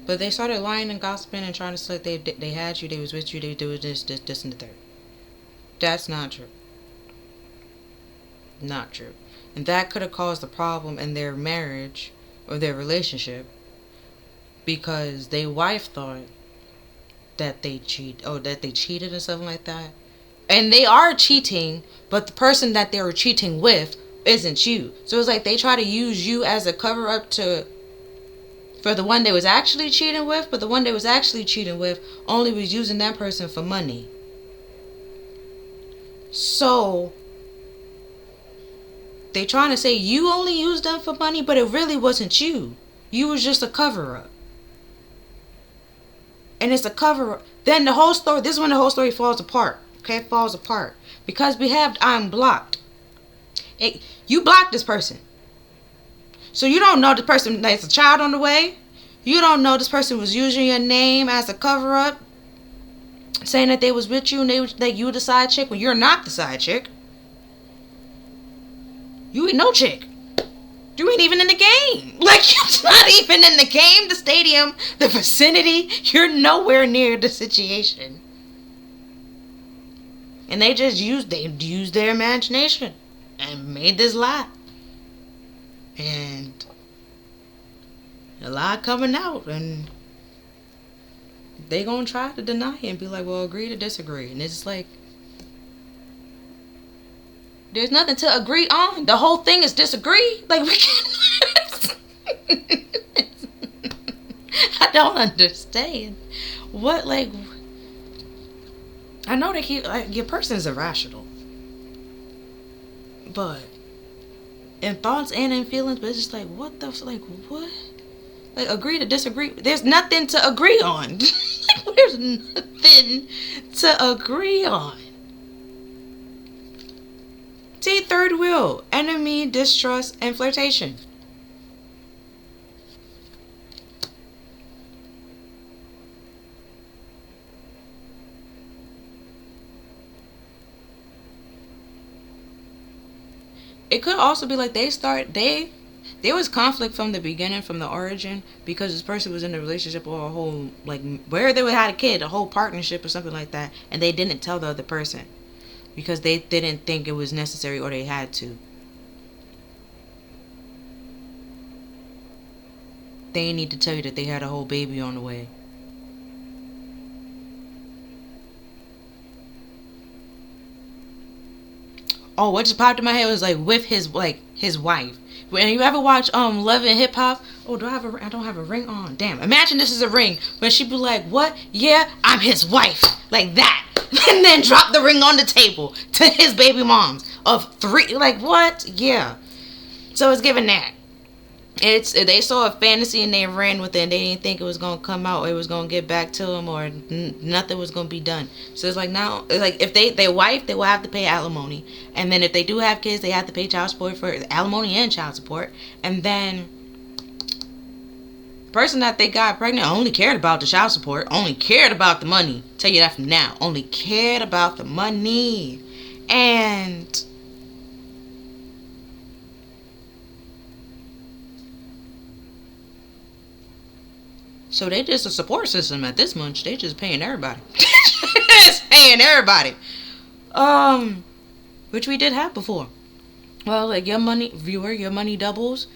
But they started lying and gossiping and trying to say they had you, they was with you, they do this, and the third. That's not true. Not true. And that could have caused a problem in their marriage or their relationship because their wife thought that they cheated or something like that. And they are cheating, but the person that they were cheating with isn't you. So it's like they try to use you as a cover up for the one they was actually cheating with, but the one they was actually cheating with only was using that person for money. So they trying to say you only used them for money, but it really wasn't you. You was just a cover up. And it's a cover up. Then the whole story, this is when the whole story falls apart. Okay, it falls apart. Because I'm blocked. You blocked this person. So you don't know the person, there's a child on the way. You don't know this person was using your name as a cover up, saying that they was with you and that you were the side chick when you're not the side chick. You ain't no chick. You ain't even in the game. Like, you're not even in the game, the stadium, the vicinity. You're nowhere near the situation. And they just used their imagination and made this lie. And a lie coming out, and they gonna try to deny it and be like, well, agree to disagree. And it's like, there's nothing to agree on. The whole thing is disagree. Like, we can't. I don't understand. What, like, I know that your person is irrational, but in thoughts and in feelings, but it's just like, what the, like, what? Like, agree to disagree. There's nothing to agree on. Like, there's nothing to agree on. See, third wheel, enemy, distrust, and flirtation. It could also be like there was conflict from the beginning, from the origin, because this person was in a relationship or a whole, like, where they had a kid, a whole partnership or something like that, and they didn't tell the other person because they didn't think it was necessary or they had to. They need to tell you that they had a whole baby on the way. Oh, what just popped in my head was like with his wife. When you ever watch Love and Hip Hop? Oh, I don't have a ring on. Damn. Imagine this is a ring. But she'd be like, what? Yeah, I'm his wife. Like that. And then drop the ring on the table to his baby moms of 3. Like, what? Yeah. So it's given that. They saw a fantasy and they ran with it, and they didn't think it was gonna come out, or it was gonna get back to them, or nothing was gonna be done. So it's like, now it's like, if they wife, they will have to pay alimony, and then if they do have kids, they have to pay child support for alimony and child support. And then the person that they got pregnant only cared about the child support, only cared about the money. Tell you that from now, only cared about the money. And so they just a support system at this much. They just paying everybody. Just paying everybody. Which we did have before. Well, like, your money, viewer, your money doubles.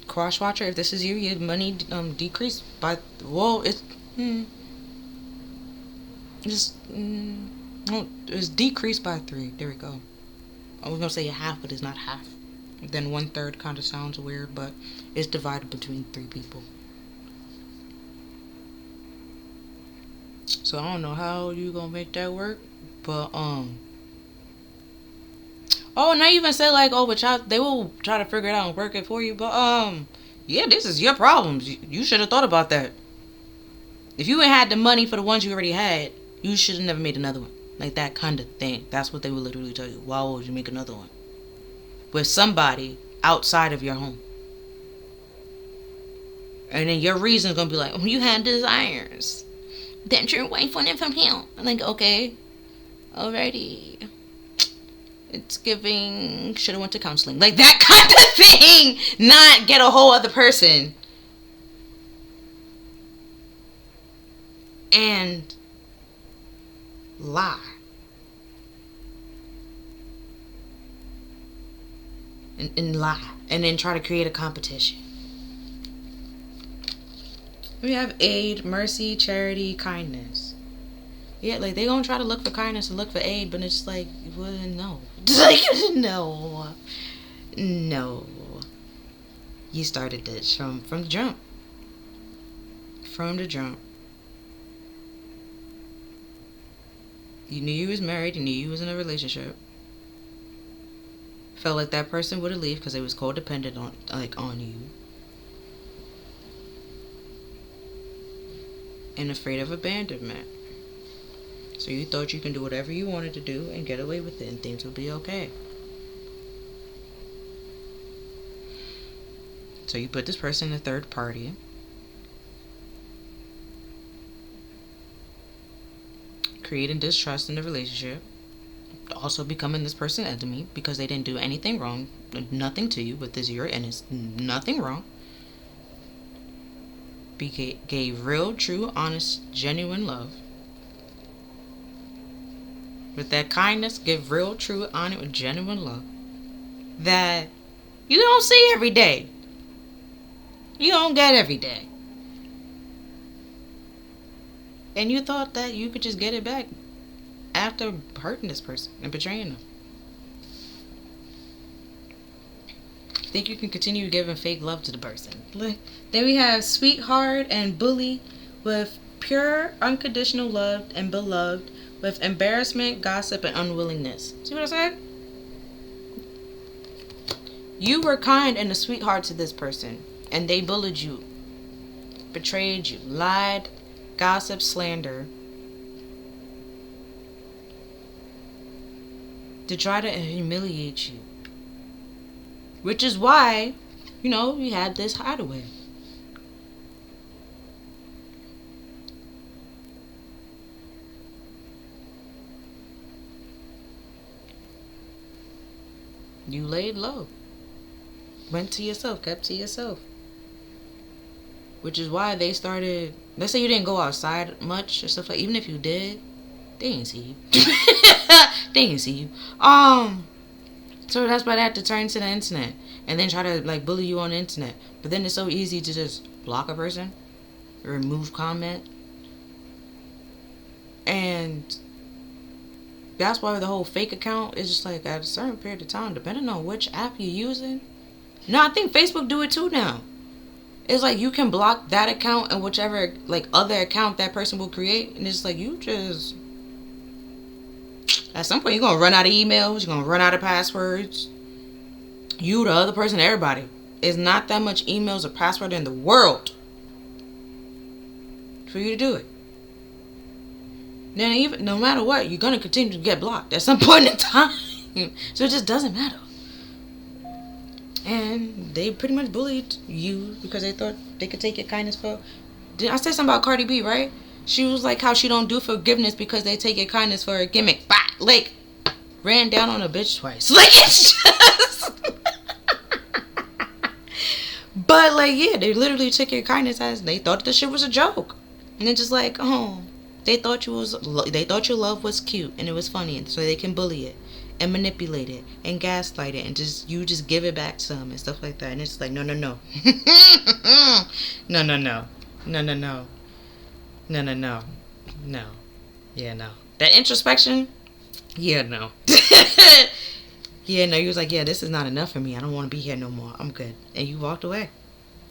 Cross watcher, if this is you, your money decreased by, well, it's decreased by 3. There we go. I was gonna say half, but it's not half. Then 1/3 kind of sounds weird, but it's divided between 3 people. So I don't know how you gonna make that work, but oh, and I even said, like, oh, but they will try to figure it out and work it for you, but yeah, this is your problems. You should have thought about that. If you ain't had the money for the ones you already had, you should have never made another one. Like, that kind of thing. That's what they would literally tell you. Why would you make another one with somebody outside of your home? And then your reason's gonna be like, oh, you had desires that your wife wanted from him. I'm like, okay, alrighty. It's giving, should have went to counseling. Like, that kind of thing. Not get a whole other person and lie. And lie. And then try to create a competition. We have aid, mercy, charity, kindness. Yeah, like they gonna try to look for kindness and look for aid, but it's like, well, no. Like, no. No. You started this from the jump. From the jump. You knew you was married, you knew you was in a relationship. Felt like that person would have left because they was codependent on you. And afraid of abandonment. So you thought you can do whatever you wanted to do and get away with it and things would be okay. So you put this person in a third party. Creating distrust in the relationship. Also becoming this person's enemy because they didn't do anything wrong. Nothing to you, but this you're innocent. Nothing wrong. Gave real, true, honest, genuine love. With that kindness, give real, true, honest, genuine love. That you don't see every day. You don't get every day. And you thought that you could just get it back after hurting this person and betraying them. Think you can continue giving fake love to the person. Then we have sweetheart and bully with pure, unconditional love and beloved with embarrassment, gossip, and unwillingness. See what I said? You were kind and a sweetheart to this person, and they bullied you, betrayed you, lied, gossip, slander, to try to humiliate you. Which is why, you had this hideaway. You laid low. Went to yourself, kept to yourself. Which is why they started, let's say you didn't go outside much or stuff like, even if you did, they didn't see you. They didn't see you. So that's why they had to turn to the internet and then try to bully you on the internet. But then it's so easy to just block a person, remove comment, and that's why the whole fake account is just at a certain period of time, depending on which app you're using. No, I think Facebook do it too now. It's you can block that account and whichever other account that person will create, and it's you just, at some point you're gonna run out of emails, you're gonna run out of passwords. You, the other person, everybody. It's not that much emails or password in the world for you to do it. Then even no matter what, you're gonna continue to get blocked at some point in time. So it just doesn't matter. And they pretty much bullied you because they thought they could take your kindness for. I said something about Cardi B, right? She was how she don't do forgiveness because they take your kindness for a gimmick. Bah! Ran down on a bitch twice. It's just. But yeah, they literally took your kindness as they thought the shit was a joke, and it's just they thought your love was cute and it was funny, and so they can bully it and manipulate it and gaslight it and just give it back to them and stuff like that. And it's no no no no no no no no no. Yeah, no. That introspection, yeah, no. Yeah, no, you was yeah, this is not enough for me. I don't want to be here no more. I'm good. And you walked away.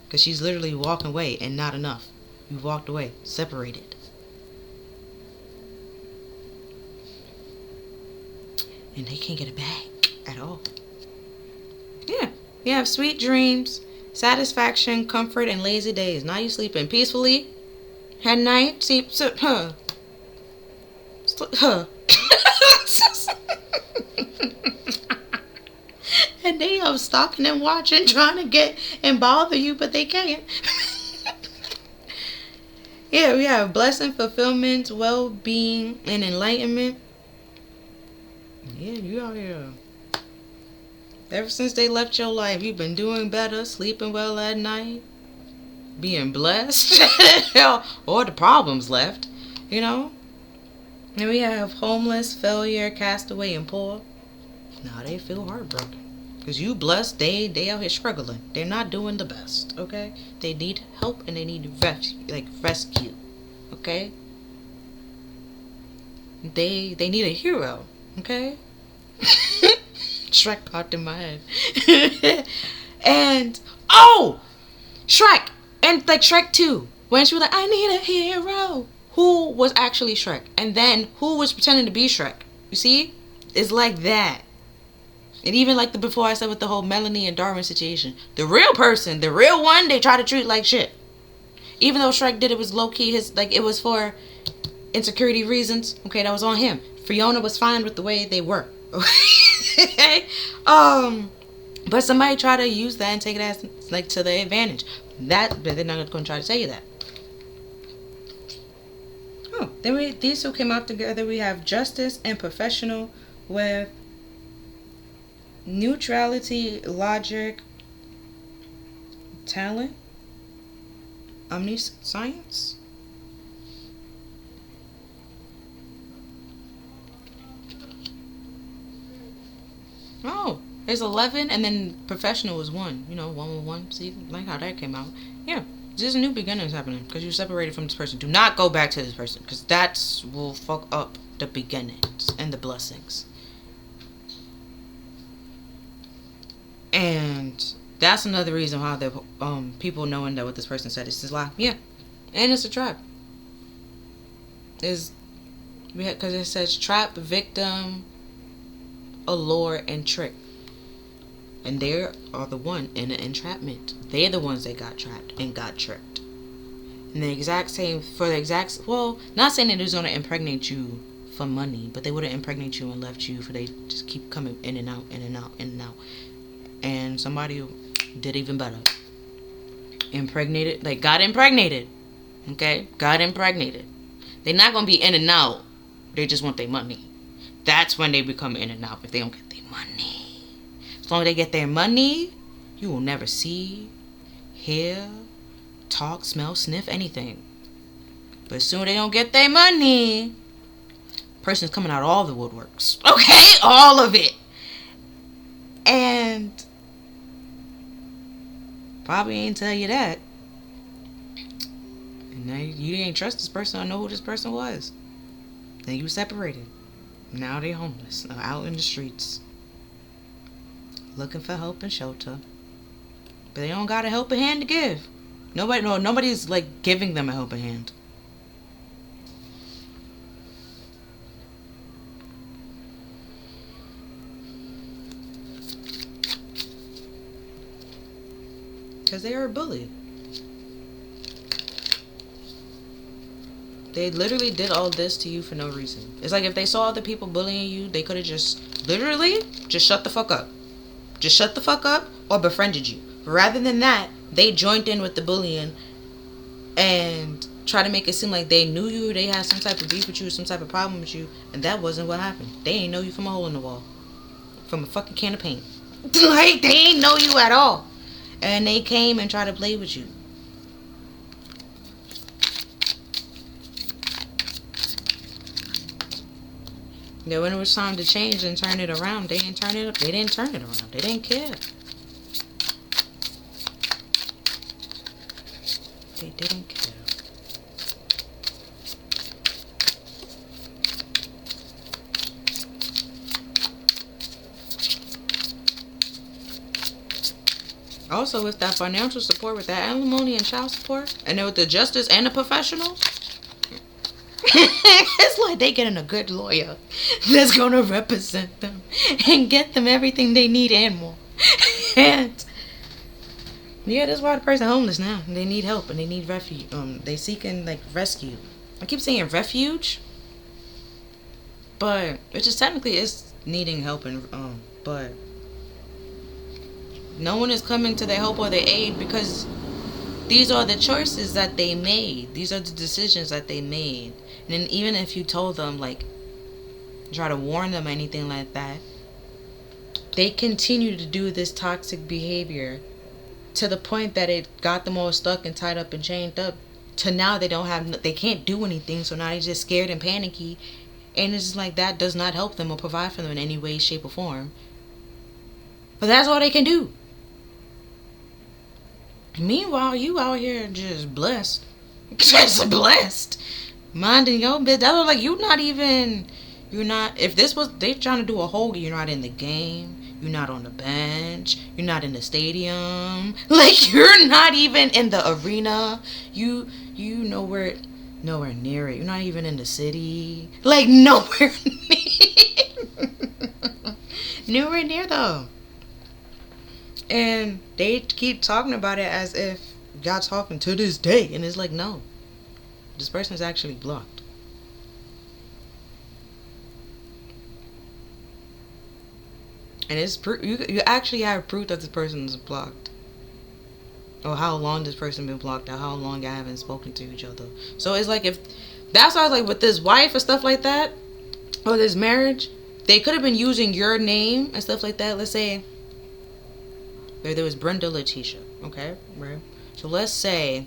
Because she's literally walking away and not enough. You walked away, separated. And they can't get it back at all. Yeah. You have sweet dreams, satisfaction, comfort, and lazy days. Now you sleeping peacefully at night. And they are stalking and watching, trying to get and bother you, but they can't. Yeah, we have blessing, fulfillment, well-being, and enlightenment. Yeah, you out here. Ever since they left your life, you've been doing better, sleeping well at night, being blessed, or the problems left, And we have homeless, failure, castaway, and poor. Now they feel heartbroken. Because you blessed, they out here struggling. They're not doing the best, okay? They need help and they need rescue, okay? They need a hero, okay? Shrek popped in my head. And, oh! Shrek! And like Shrek 2. When she was like, I need a hero. Who was actually Shrek? And then who was pretending to be Shrek? You see? It's like that. And even like the before I said with the whole Melanie and Darwin situation. The real person, the real one, they try to treat like shit. Even though Shrek did it was low-key, it was for insecurity reasons. Okay, that was on him. Fiona was fine with the way they were. Okay? But somebody try to use that and take it as like to their advantage. But they're not going to try to tell you that. Oh, then these two came out together. We have justice and professional with neutrality, logic, talent, omniscience. Oh, there's 11 and then professional was 1. 1 with 1. See, like how that came out. Yeah, there's new beginnings happening because you're separated from this person. Do not go back to this person because that will fuck up the beginnings and the blessings. And that's another reason why the people knowing that what this person said is a lie. Yeah, and it's a trap. Because it says trap, victim, allure, and trick. And they are the one in an entrapment. They're the ones that got trapped and got tricked. And not saying that it was going to impregnate you for money, but they wouldn't impregnate you and left you for they just keep coming in and out, in and out, in and out. And somebody did even better. Got impregnated. Okay? Got impregnated. They're not going to be in and out. They just want their money. That's when they become in and out, if they don't get their money. As long as they get their money, you will never see, hear, talk, smell, sniff, anything. But as soon as they don't get their money, person's coming out of all the woodworks. Okay? All of it. And probably ain't tell you that. And now you didn't trust this person or know who this person was. Then you separated. Now they homeless, out in the streets, looking for help and shelter. But they don't got a helping hand to give. Nobody's like giving them a helping hand. Because they are a bully. They literally did all this to you for no reason. It's like if they saw other people bullying you, they could have just shut the fuck up. Just shut the fuck up or befriended you. Rather than that, they joined in with the bullying and try to make it seem like they knew you, they had some type of beef with you, some type of problem with you, and that wasn't what happened. They ain't know you from a hole in the wall. From a fucking can of paint. Like, they ain't know you at all. And they came and tried to play with you. Yeah, when it was time to change and turn it around, they didn't turn it up. They didn't turn it around. They didn't care. They didn't care. Also, with that financial support, with that alimony and child support, and then with the justice and the professional, it's like they getting a good lawyer that's gonna represent them and get them everything they need and more. And yeah, that's why the person homeless now. They need help and they need refuge. They seeking like rescue. I keep saying refuge, but it just technically is needing help and but no one is coming to their help or their aid because these are the choices that they made. These are the decisions that they made. And then even if you told them, like, try to warn them or anything like that, they continue to do this toxic behavior to the point that it got them all stuck and tied up and chained up to now they can't do anything. So now they're just scared and panicky. And it's just like that does not help them or provide for them in any way, shape, or form. But that's all they can do. Meanwhile, you out here just blessed. Just blessed. Minding your business. That was like, you're not, if this was, they trying to do a whole, you're not in the game, you're not on the bench, you're not in the stadium, like, you're not even in the arena, you nowhere near it, you're not even in the city, like, nowhere near though. And they keep talking about it as if y'all talking to this day, and it's like, no, this person is actually blocked. And it's you actually have proof that this person is blocked, or how long this person been blocked, or how long y'all haven't spoken to each other. So it's like, if that's why I was like, with this wife or stuff like that, or this marriage, they could have been using your name and stuff like that. Let's say there was Brenda Letitia, okay, right? So let's say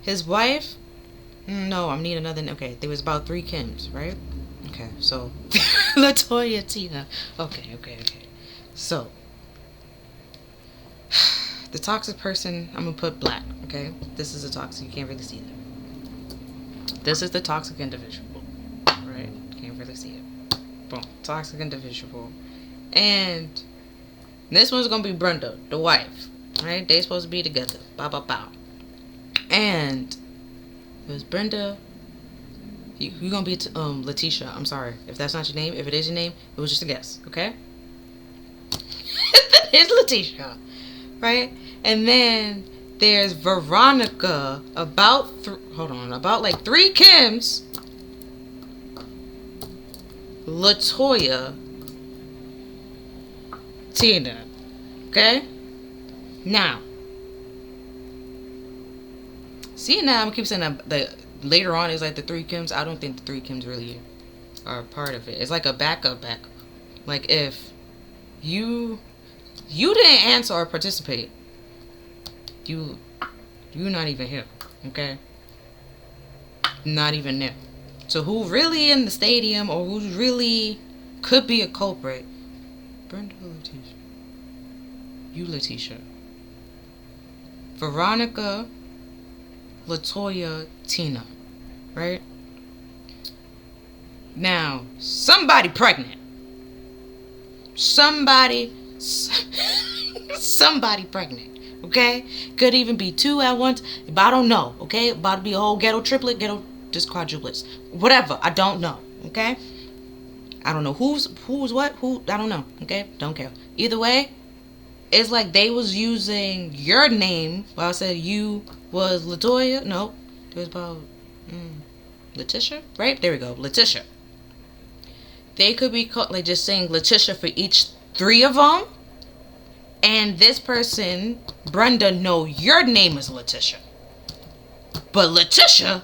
his wife, no, I need another, okay, there was about 3 Kims, right? Okay, so Latoya, Tina, okay. So the toxic person, I'm gonna put black, okay? This is a toxic, you can't really see that. This is the toxic individual, right? Can't really see it. Boom, toxic individual. And this one's gonna be Brenda, the wife, right? They supposed to be together, bow. And it was Brenda. You're gonna be Letitia. I'm sorry if that's not your name. If it is your name, it was just a guess, okay? It's Letitia, right? And then there's Veronica. About 3 Kims. Latoya, Tina, okay? Now, see, now I'm gonna keep saying that later on is like the 3 Kims. I don't think the 3 Kims really are part of it. It's like a backup. Like, if you didn't answer or participate, you're not even here, okay? Not even there. So who really in the stadium, or who really could be a culprit? Brenda, Letitia. You, Letitia. Veronica, Latoya, Tina, right? Now, somebody pregnant. Somebody pregnant, okay? Could even be 2 at once, but I don't know, okay? About to be a whole ghetto triplet, just quadruplets, whatever, I don't know, okay? I don't know who's what, I don't know, okay? Don't care. Either way, it's like they was using your name. Well, I said you was Latoya. No, it was about Letitia, right? There we go, Letitia. They could be like just saying Letitia for each 3 of them. And this person, Brenda, know your name is Letitia. But Letitia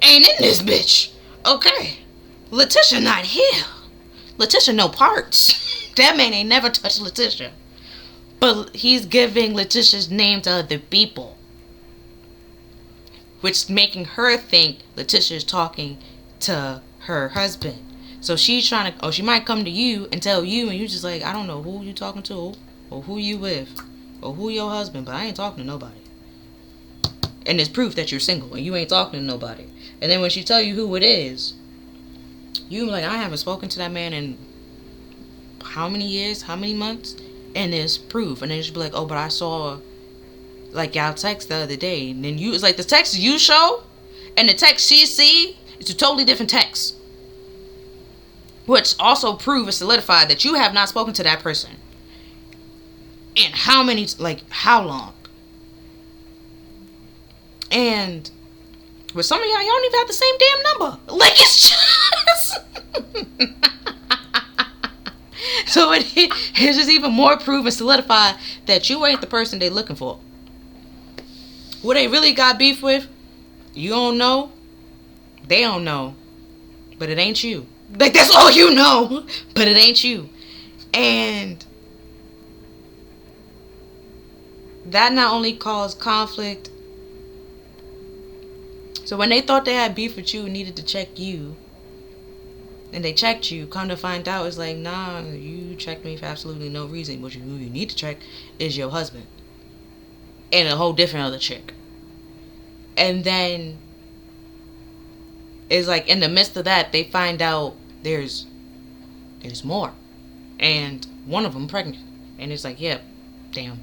ain't in this bitch. Okay. Letitia not here. Letitia no parts. That man ain't never touched Letitia. But he's giving Letitia's name to other people, which making her think Letitia is talking to her husband. So she's trying to, she might come to you and tell you, and you just like, I don't know who you talking to, or who you with, or who your husband, but I ain't talking to nobody. And it's proof that you're single and you ain't talking to nobody. And then when she tell you who it is, you like, I haven't spoken to that man in how many years, how many months? And there's proof. And then she'll be like, oh, but I saw like y'all text the other day. And then you, it's like the text you show and the text she see, it's a totally different text. Which also prove and solidify that you have not spoken to that person. And how many, like, how long? And with some of y'all don't even have the same damn number. Like, it's just so it's just even more proof and solidify that you ain't the person they looking for. Who they really got beef with, you don't know. They don't know. But it ain't you. Like, that's all you know. But it ain't you. And that not only caused conflict. So when they thought they had beef with you and needed to check you, and they checked you, come to find out, it's like, nah, you checked me for absolutely no reason. What you need to check is your husband. and a whole different other chick. And then it's like in the midst of that, they find out there's more, and one of them pregnant, and it's like, yeah, damn.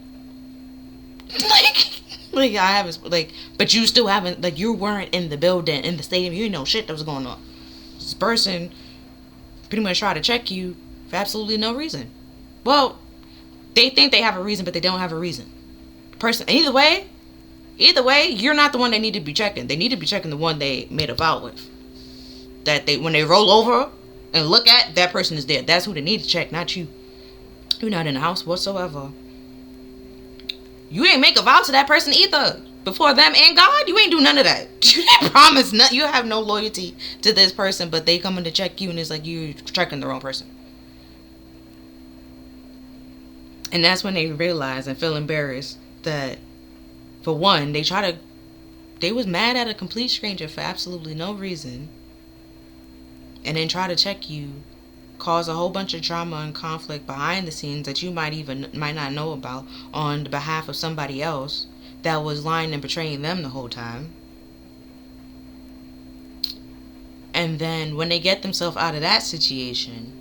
like I haven't, like, but you still haven't, like, you weren't in the building, in the stadium, you didn't know shit that was going on. This person pretty much tried to check you for absolutely no reason. Well, they think they have a reason, but they don't have a reason. Person, either way, you're not the one they need to be checking. They need to be checking the one they made a vow with. That they, when they roll over and look at, that person is dead. That's who they need to check, not you. You're not in the house whatsoever. You ain't make a vow to that person either. Before them and God, you ain't do none of that. You didn't promise nothing. You have no loyalty to this person, but they coming to check you, and it's like you're checking the wrong person. And that's when they realize and feel embarrassed that, for one, they was mad at a complete stranger for absolutely no reason, and then try to check you, cause a whole bunch of drama and conflict behind the scenes that you might not know about on the behalf of somebody else that was lying and betraying them the whole time. And then when they get themselves out of that situation,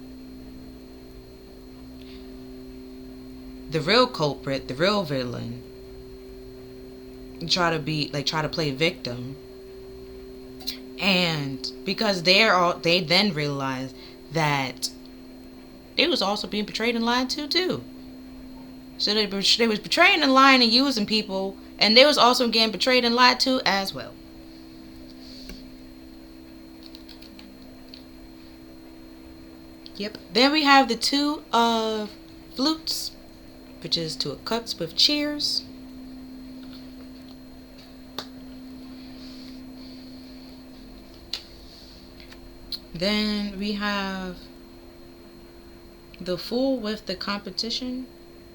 the real culprit, the real villain, try to play victim. And because they then realize that they was also being betrayed and lied to too. So they was betraying and lying and using people, and they was also getting betrayed and lied to as well. Yep. Then we have the two of flutes, which is two of cups with cheers. Then we have the fool with the competition,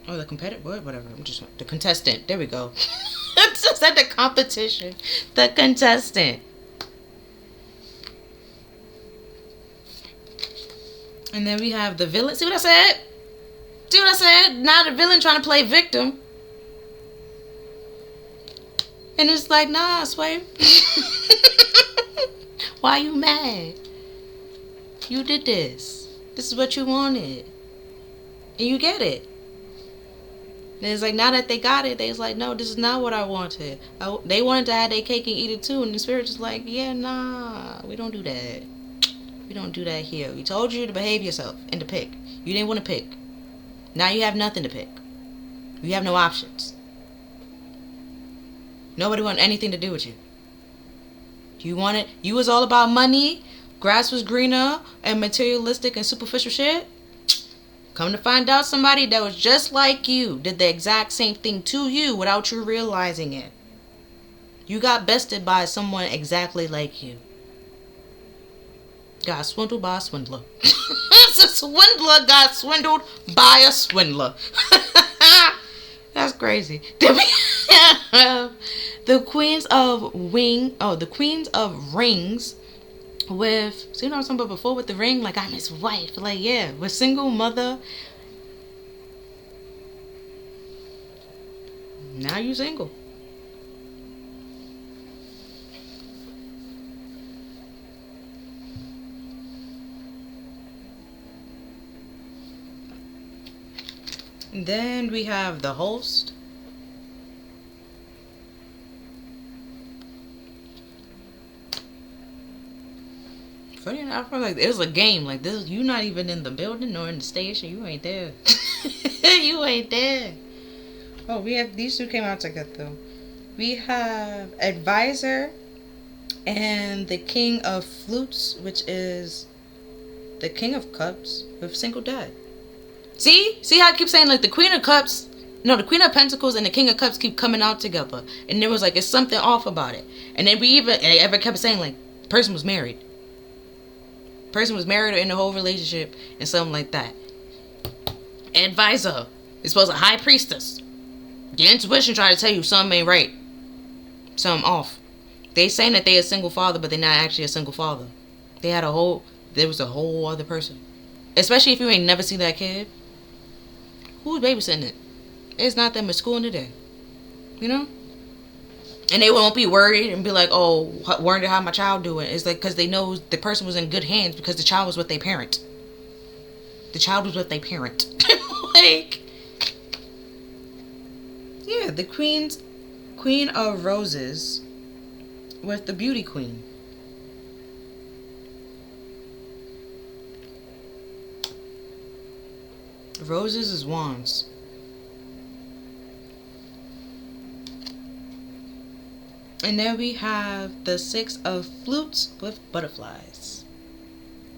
or the competitor, whatever. The contestant. There we go. I just said the competition. The contestant. And then we have the villain. See what I said? Now the villain trying to play victim. And it's like, nah, Sway. Why you mad? You did this. This is what you wanted. And you get it. And it's like, now that they got it, they was like, no, this is not what I wanted. They wanted to have their cake and eat it too. And the spirit is like, yeah, nah, we don't do that. We don't do that here. We told you to behave yourself and to pick. You didn't want to pick. Now you have nothing to pick. You have no options. Nobody wanted anything to do with you. You was all about money, grass was greener, and materialistic and superficial shit. Come to find out, somebody that was just like you did the exact same thing to you without you realizing it. You got bested by someone exactly like you. Got swindled by a swindler. It's a swindler got swindled by a swindler. That's crazy. Then we have the Queens of Rings with, see what I was talking about before with the ring? Like, I'm his wife. Like, yeah, with single mother. Now you single. Then we have the host. Funny enough, I feel like it was a game. Like, this, you not even in the building or in the station. You ain't there. You ain't there. Oh, we have, these two came out together. We have Advisor and the King of Flutes, which is the King of Cups with single dad. See how I keep saying, like, the Queen of Cups, no, the Queen of Pentacles and the King of Cups keep coming out together. And there was like, it's something off about it. And then they ever kept saying, like, the person was married. Person was married or in a whole relationship and something like that. Advisor is supposed to high priestess. Your intuition try to tell you something ain't right. Something off. They saying that they a single father, but they're not actually a single father. There was a whole other person. Especially if you ain't never seen that kid. Who's babysitting it? It's not them at school in the day. You know? And they won't be worried and be like, oh, wonder how my child doing. It's like, because they know the person was in good hands because the child was with their parent. The child was with their parent. Like, yeah, the Queen of Roses with the Beauty Queen. Roses is wands. And then we have the Six of Flutes with butterflies.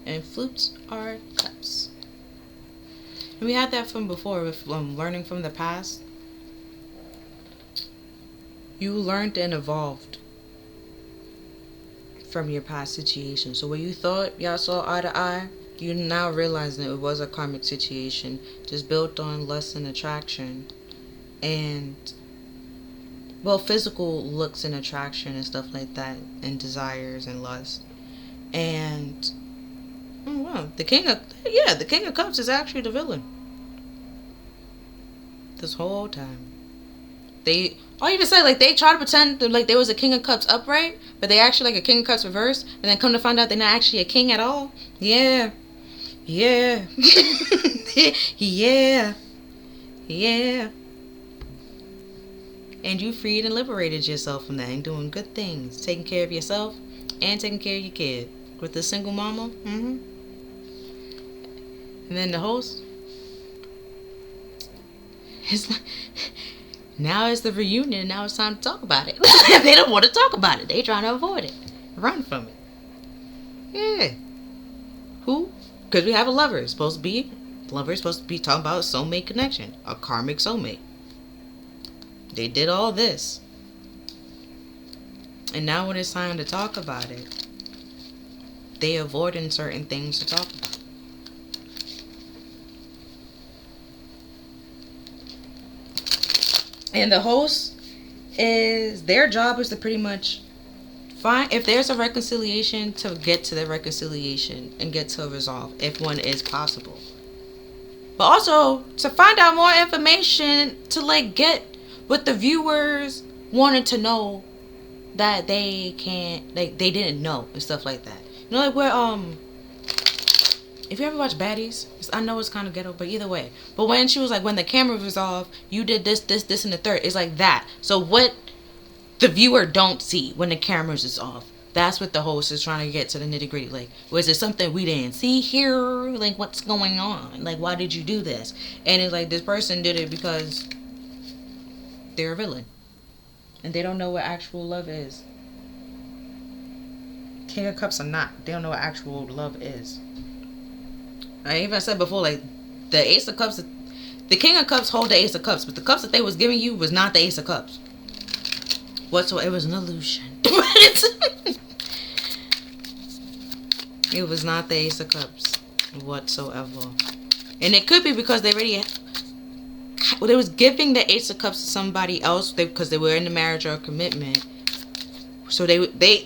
And flutes are cups. And we had that from before with learning from the past. You learned and evolved from your past situation. So where you thought y'all saw eye to eye, you now realize that it was a karmic situation just built on lust and attraction. And, well, physical looks and attraction and stuff like that, and desires and lust. And, oh wow, the King of Cups is actually the villain. This whole time. They try to pretend like there was a King of Cups upright, but they actually like a King of Cups reversed, and then come to find out they're not actually a king at all. Yeah. Yeah. Yeah. And you freed and liberated yourself from that and doing good things. Taking care of yourself and taking care of your kid. With the single mama. And then the host. It's like, now it's the reunion and now it's time to talk about it. They don't want to talk about it. They trying to avoid it. Run from it. Yeah. Who? Because we have a lover. It's supposed to be talking about a soulmate connection. A karmic soulmate. They did all this. And now when it's time to talk about it, they avoiding certain things to talk about. And the host their job is to pretty much find, if there's a reconciliation, to get to the reconciliation and get to a resolve, if one is possible. But also to find out more information to like get what the viewers wanted to know that they can't, like they didn't know and stuff like that. You know, like where if you ever watch Baddies, I know it's kind of ghetto, but either way. But when she was like, when the camera was off, you did this, and the third. It's like that. So what the viewer don't see when the cameras is off, that's what the host is trying to get to the nitty gritty. Like, was it something we didn't see here? Like, what's going on? Like, why did you do this? And it's like, this person did it because they're a villain. And they don't know what actual love is. King of Cups are not. They don't know what actual love is. I even said before, like, the Ace of Cups, the King of Cups hold the Ace of Cups, but the cups that they was giving you was not the Ace of Cups. Whatsoever, it was an illusion. It was not the Ace of Cups whatsoever. And it could be because they was giving the Ace of Cups to somebody else because they were in a marriage or a commitment. So they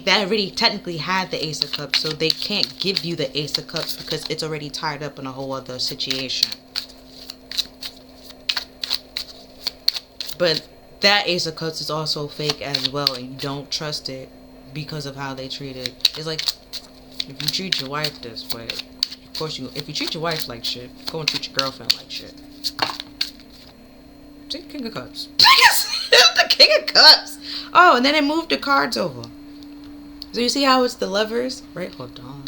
already technically had the Ace of Cups, so they can't give you the Ace of Cups because it's already tied up in a whole other situation. But that Ace of Cups is also fake as well, and you don't trust it because of how they treat it. It's like, if you treat your wife this way, of course if you treat your wife like shit, go and treat your girlfriend like shit. See, King of Cups. The King of Cups. Oh, and then they moved the cards over. So you see how it's the lovers, right? Hold on.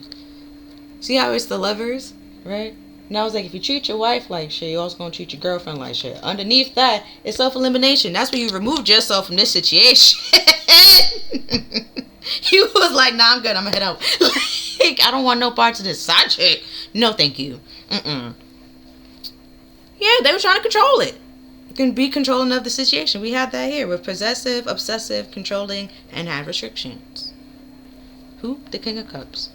See how it's the lovers, right? And I was like, if you treat your wife like shit, you're also going to treat your girlfriend like shit. Underneath that, it's self-elimination. That's when you removed yourself from this situation. You was like, nah, I'm good. I'm going to head out. Like, I don't want no parts of this side chick. No, thank you. Yeah, they were trying to control it. Can be controlling of the situation. We have that here with possessive, obsessive, controlling, and have restrictions. Who? The King of Cups.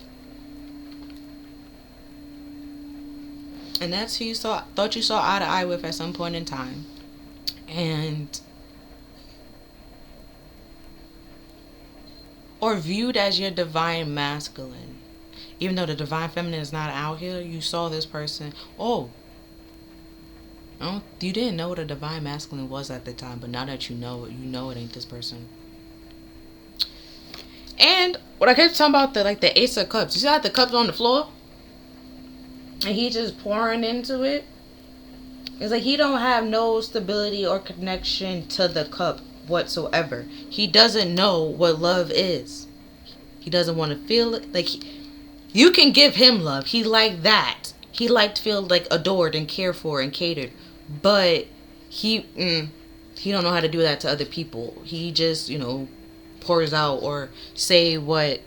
And that's who you thought you saw eye to eye with at some point in time. And or viewed as your divine masculine. Even though the divine feminine is not out here, you saw this person. Oh, You didn't know what a divine masculine was at the time, but now that you know it ain't this person. And what I kept talking about, the Ace of Cups. You see how the cups on the floor? And he just pouring into it? It's like he don't have no stability or connection to the cup whatsoever. He doesn't know what love is. He doesn't want to feel it. You can give him love. He like that. He liked to feel adored and cared for and catered. But he don't know how to do that to other people. He just, pours out or say what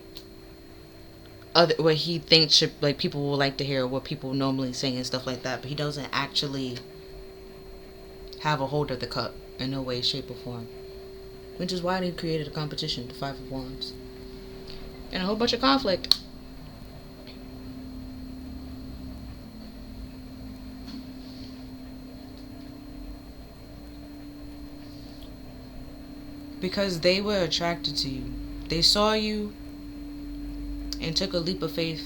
he thinks should, people will like to hear, what people normally say and stuff like that. But he doesn't actually have a hold of the cup in no way, shape, or form. Which is why they created a competition, the Five of Wands. And a whole bunch of conflict. Because they were attracted to you. They saw you and took a leap of faith.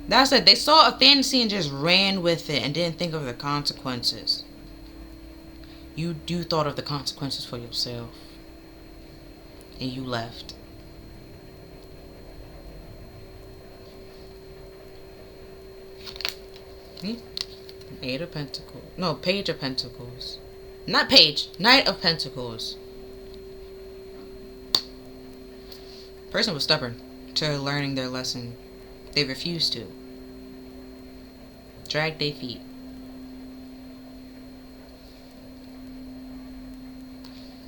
That's it. They saw a fantasy and just ran with it and didn't think of the consequences. You thought of the consequences for yourself. And you left. Eight of Pentacles. No, Page of Pentacles. Not Page. Knight of Pentacles. Person was stubborn to learning their lesson. They refused to. Drag their feet.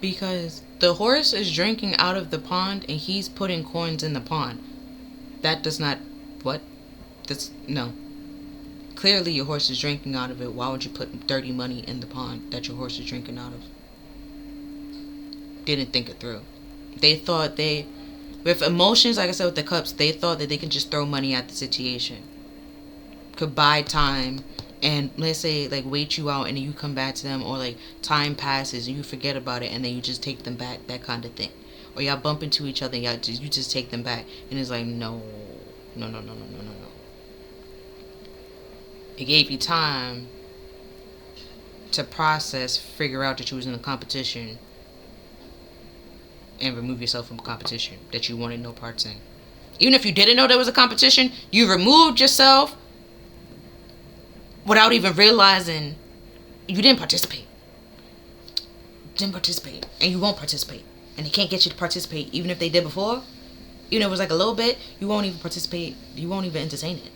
Because the horse is drinking out of the pond and he's putting coins in the pond. That does not... What? No. Clearly your horse is drinking out of it. Why would you put dirty money in the pond that your horse is drinking out of? Didn't think it through. They thought with emotions, like I said with the cups, they thought that they could just throw money at the situation. Could buy time and let's say wait you out and then you come back to them, or time passes and you forget about it and then you just take them back, that kind of thing. Or y'all bump into each other and you just take them back, and it's no. It gave you time to process, figure out that you was in a competition, and remove yourself from a competition that you wanted no parts in. Even if you didn't know there was a competition, you removed yourself without even realizing you didn't participate. And you won't participate. And they can't get you to participate even if they did before. Even if it was a little bit, you won't even participate. You won't even entertain it.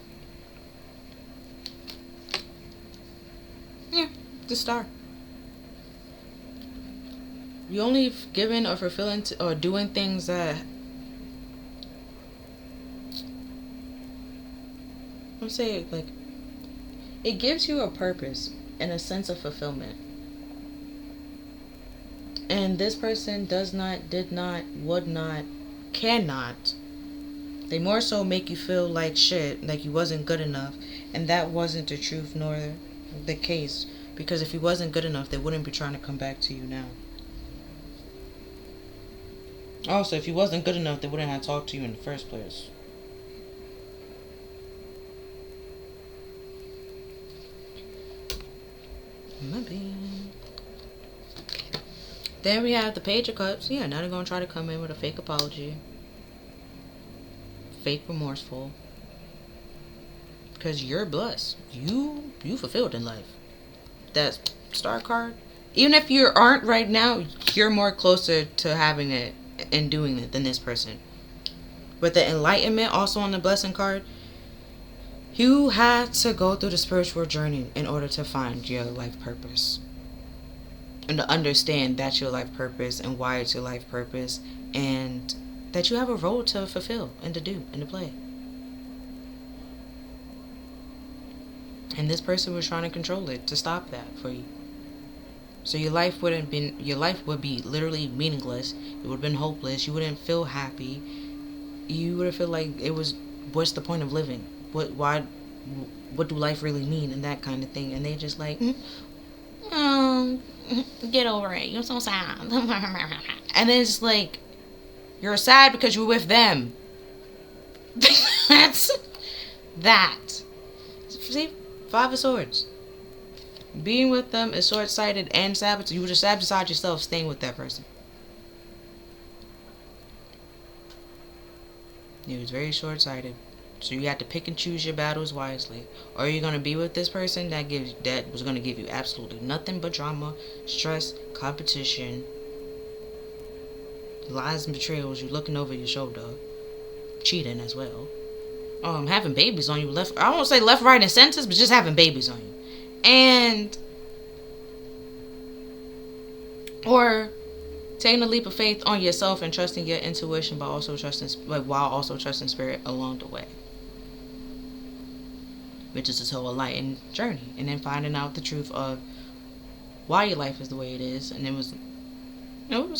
Yeah, the Star. You only giving or fulfilling or doing things that it gives you a purpose and a sense of fulfillment. And this person does not, did not, would not, cannot. They more so make you feel like shit, like you wasn't good enough, and that wasn't the truth nor the case. Because if you wasn't good enough, they wouldn't be trying to come back to you now. Also, if you wasn't good enough, they wouldn't have talked to you in the first place. Maybe. Then we have the Page of Cups. Yeah, now they're going to try to come in with a fake apology. Fake remorseful. Because you're blessed. You fulfilled in life. That Star card. Even if you aren't right now, you're more closer to having it and doing it than this person. With the Enlightenment also on the Blessing card, you had to go through the spiritual journey in order to find your life purpose. And to understand that's your life purpose and why it's your life purpose. And that you have a role to fulfill and to do and to play. And this person was trying to control it to stop that for you. So your life would be literally meaningless. It would have been hopeless. You wouldn't feel happy. You would have felt like it was, what's the point of living? What do life really mean? And that kind of thing. And they just get over it. You're so sad. And then it's you're sad because you're with them. That's that. See? 5 of Swords. Being with them is short-sighted and sabotage. You would just sabotage yourself staying with that person. It was very short-sighted. So you have to pick and choose your battles wisely. Or you're gonna be with this person that was gonna give you absolutely nothing but drama, stress, competition, lies and betrayals. You looking over your shoulder, cheating as well. Having babies on you left. I won't say left, right, and center, but just having babies on you, and or taking a leap of faith on yourself and trusting your intuition, but also while also trusting spirit along the way, which is this whole enlightened journey, and then finding out the truth of why your life is the way it is, and it was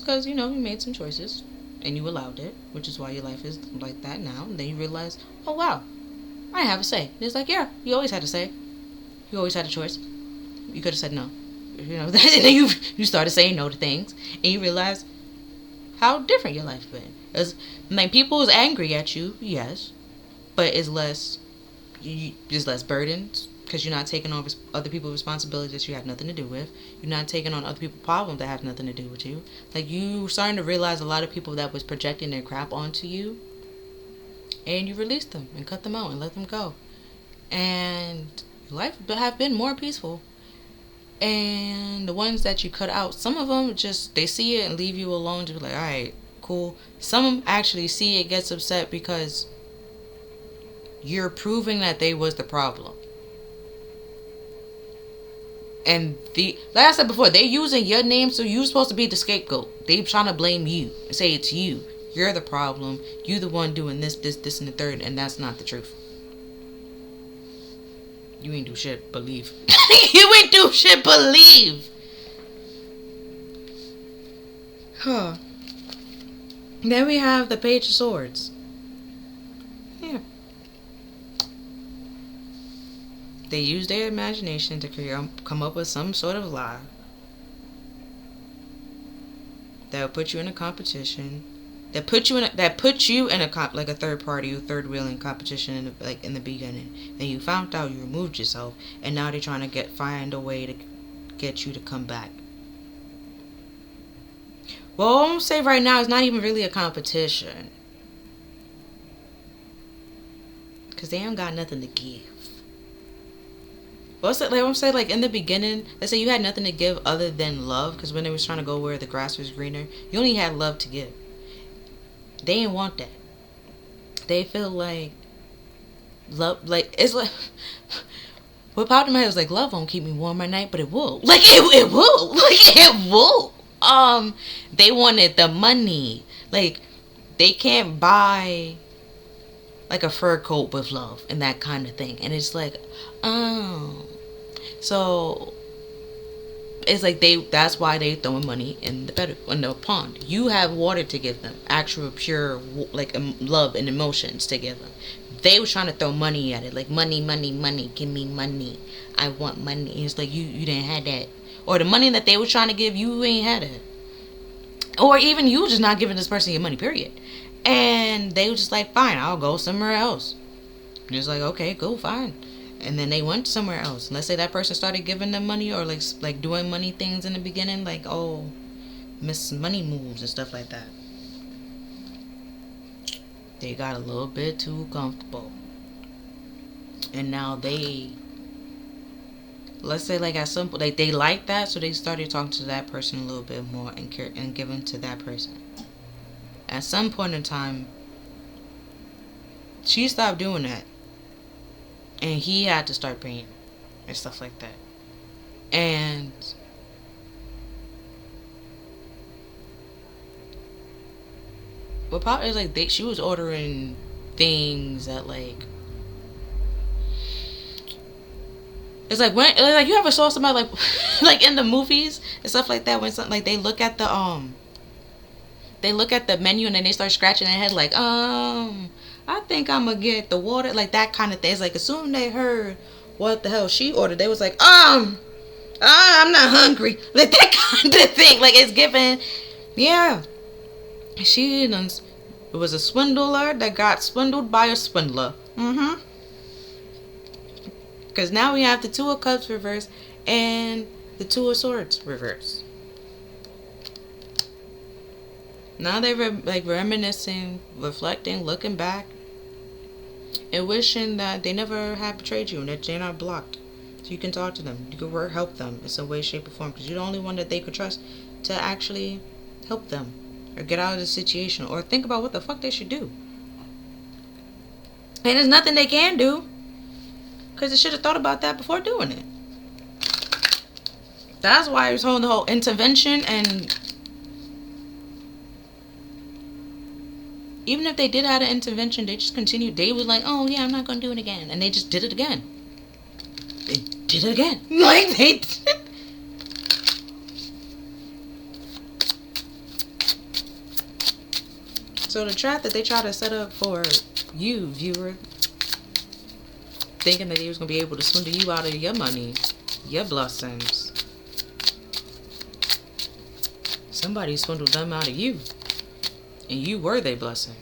because you made some choices and you allowed it, which is why your life is like that now. And then you realize, oh wow, I have a say. And it's like, yeah, you always had a say. You always had a choice. You could have said no. And then you started saying no to things, and you realize how different your life been. People is angry at you, yes, but it's less burdens because you're not taking on other people's responsibilities that you have nothing to do with. You're not taking on other people's problems that have nothing to do with you. Like, you starting to realize a lot of people that was projecting their crap onto you, and you release them and cut them out and let them go, and life have been more peaceful. And the ones that you cut out, some of them just, they see it and leave you alone to be like, alright, cool. Some of them actually see it, gets upset because you're proving that they was the problem. And like I said before, they using your name, so you're supposed to be the scapegoat. They trying to blame you and say it's you. You're the problem. You the one doing this, and the third, and that's not the truth. You ain't do shit, believe. You ain't do shit, believe. Huh. Then we have the Page of Swords. Yeah. They use their imagination to come up with some sort of lie that will put you in a competition. That puts you in a third party or third wheel in competition in the beginning. Then you found out you removed yourself, and now they're trying to find a way to get you to come back. Well, I'm gonna say right now it's not even really a competition, because they ain't got nothing to give. Well, I'm saying, like, in the beginning, let's say you had nothing to give other than love, because when they was trying to go where the grass was greener, you only had love to give. They didn't want that. They feel like love, like, it's like, what popped in my head was like, love won't keep me warm at night, but it will. Like, it will. Like, it will. They wanted the money. Like, they can't buy, like, a fur coat with love and that kind of thing. And it's like, so it's like that's why they throwing money in the pond. You have water to give them, actual pure like love and emotions to give them. They was trying to throw money at it, like money, give me money. I want money. And it's like you didn't have that, or the money that they was trying to give you ain't had it, or even you just not giving this person your money. Period. And they was just like, fine, I'll go somewhere else. And it's like, okay, cool, fine. And then they went somewhere else. Let's say that person started giving them money, or like doing money things in the beginning, like, oh, miss money moves and stuff like that. They got a little bit too comfortable, and now let's say, like, at some point, like, they like that, so they started talking to that person a little bit more and giving to that person. At some point in time, she stopped doing that, and he had to start paying and stuff like that. And what probably is like, she was ordering things that, like, it's like when, like, you ever saw somebody like like in the movies and stuff like that, when something like they look at the menu and then they start scratching their head like, I think I'm gonna get the water, like that kind of thing. It's like, as soon as they heard what the hell she ordered, they was like, I'm not hungry, like that kind of thing. Like, it's given, yeah. It was a swindler that got swindled by a swindler. Because now we have the Two of Cups reversed, and the Two of Swords reverse. Now they're reminiscing, reflecting, looking back, and wishing that they never had betrayed you and that they're not blocked. So you can talk to them. You can help them in some way, shape, or form. Because you're the only one that they could trust to actually help them. Or get out of the situation. Or think about what the fuck they should do. And there's nothing they can do. Because they should have thought about that before doing it. That's why I was holding the whole intervention. And even if they did have an intervention, they just continued. They was like, oh yeah, I'm not going to do it again. And they just did it again. They did it again. Like they did. So the trap that they try to set up for you, viewer, thinking that they was going to be able to swindle you out of your money, your blessings. Somebody swindled them out of you. And you were their blessing.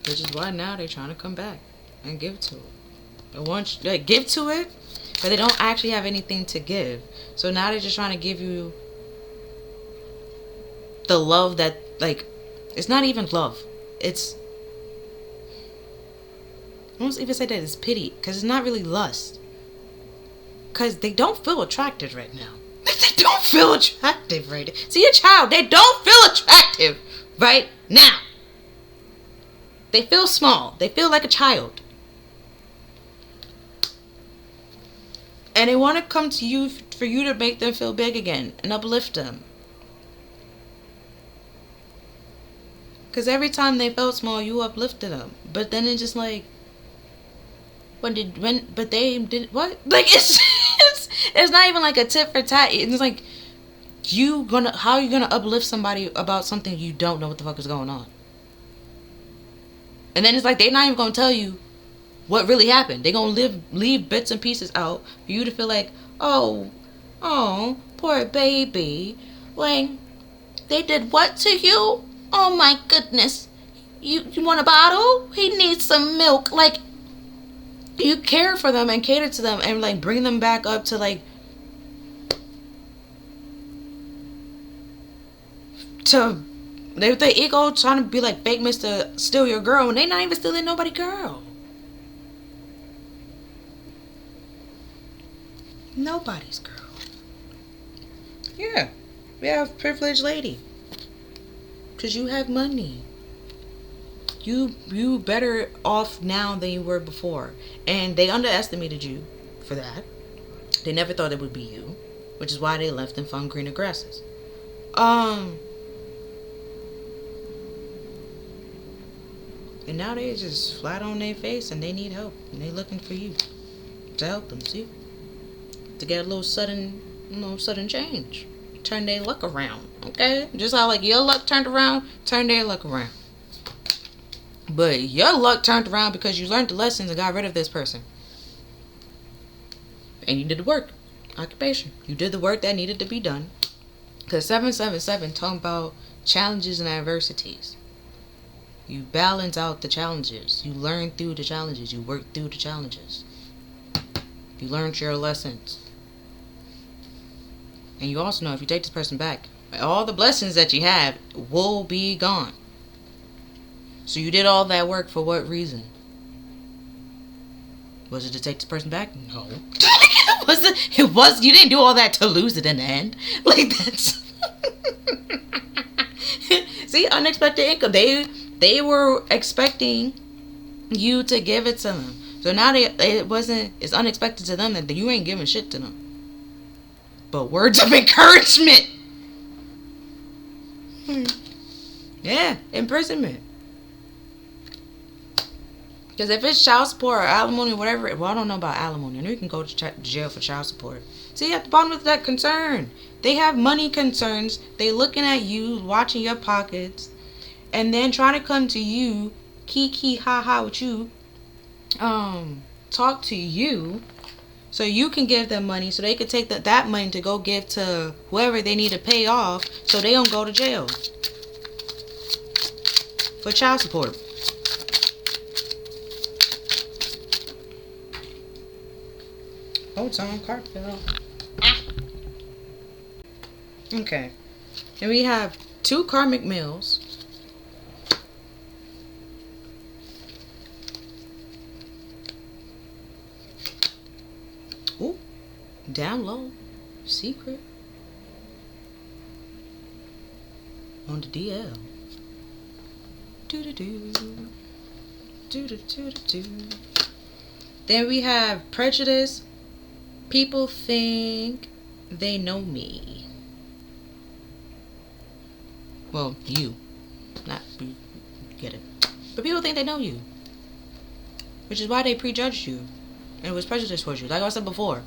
Which is why now they're trying to come back and give to it. They want you, give to it, but they don't actually have anything to give. So now they're just trying to give you the love that, it's not even love. It's, I won't even say that it's pity, because it's not really lust. Because they don't feel attracted right now. They don't feel attractive right now. See, your child, they don't feel attractive right now. They feel small. They feel like a child. And they want to come to you for you to make them feel big again and uplift them. Because every time they felt small, you uplifted them. But then it's just like, but they did what? It's not even like a tit for tat. It's like, how are you gonna uplift somebody about something you don't know what the fuck is going on? And then it's like they're not even gonna tell you what really happened. They're gonna leave bits and pieces out for you to feel like, oh, poor baby. Like, they did what to you? Oh my goodness. You want a bottle? He needs some milk. Like, you care for them and cater to them and bring them back up to their ego trying to be like fake Mr. Steal Your Girl when they not even stealing nobody girl. Nobody's girl. Yeah. We have privileged lady. Because you have money. You better off now than you were before. And they underestimated you for that. They never thought it would be you. Which is why they left and found greener grasses. And now they just flat on their face and they need help. And they looking for you to help them, see? To get a little sudden change. Turn their luck around, okay? Just how your luck turned around, turn their luck around. But your luck turned around because you learned the lessons and got rid of this person. And you did the work. Occupation. You did the work that needed to be done. Because 777 talking about challenges and adversities. You balance out the challenges. You learn through the challenges. You work through the challenges. You learned your lessons. And you also know if you take this person back, all the blessings that you have will be gone. So you did all that work for what reason? Was it to take this person back? No. It was. You didn't do all that to lose it in the end. That's see, unexpected income. They were expecting you to give it to them. So now it's unexpected to them that you ain't giving shit to them. But words of encouragement. Yeah, imprisonment. Because if it's child support or alimony or whatever, well, I don't know about alimony. I know you can go to jail for child support. See, at the bottom of that concern, they have money concerns. They looking at you, watching your pockets, and then trying to come to you, kiki ha ha with you, talk to you, so you can give them money, so they could take that money to go give to whoever they need to pay off, so they don't go to jail for child support. Hold on, cartwheel. Okay. And we have 2 karmic males. Ooh. Down low. Secret. On the DL. Do-do-do. Do-do-do-do-do. Then we have prejudice. People think they know me. Well, you. Not you. Get it. But people think they know you. Which is why they prejudged you. And it was prejudice towards you. Like I said before.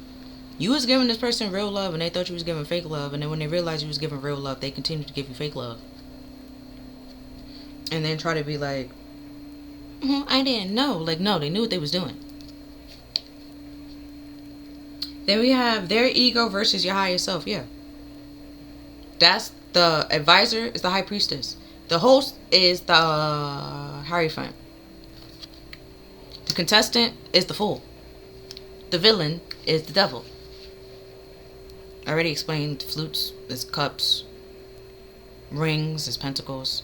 You was giving this person real love and they thought you was giving fake love. And then when they realized you was giving real love, they continued to give you fake love. And then try to be like, I didn't know. Like, no, they knew what they was doing. Then we have their ego versus your higher self. Yeah. That's the advisor is the high priestess. The host is the Hierophant. The contestant is the fool. The villain is the devil. I already explained flutes is cups. Rings is pentacles.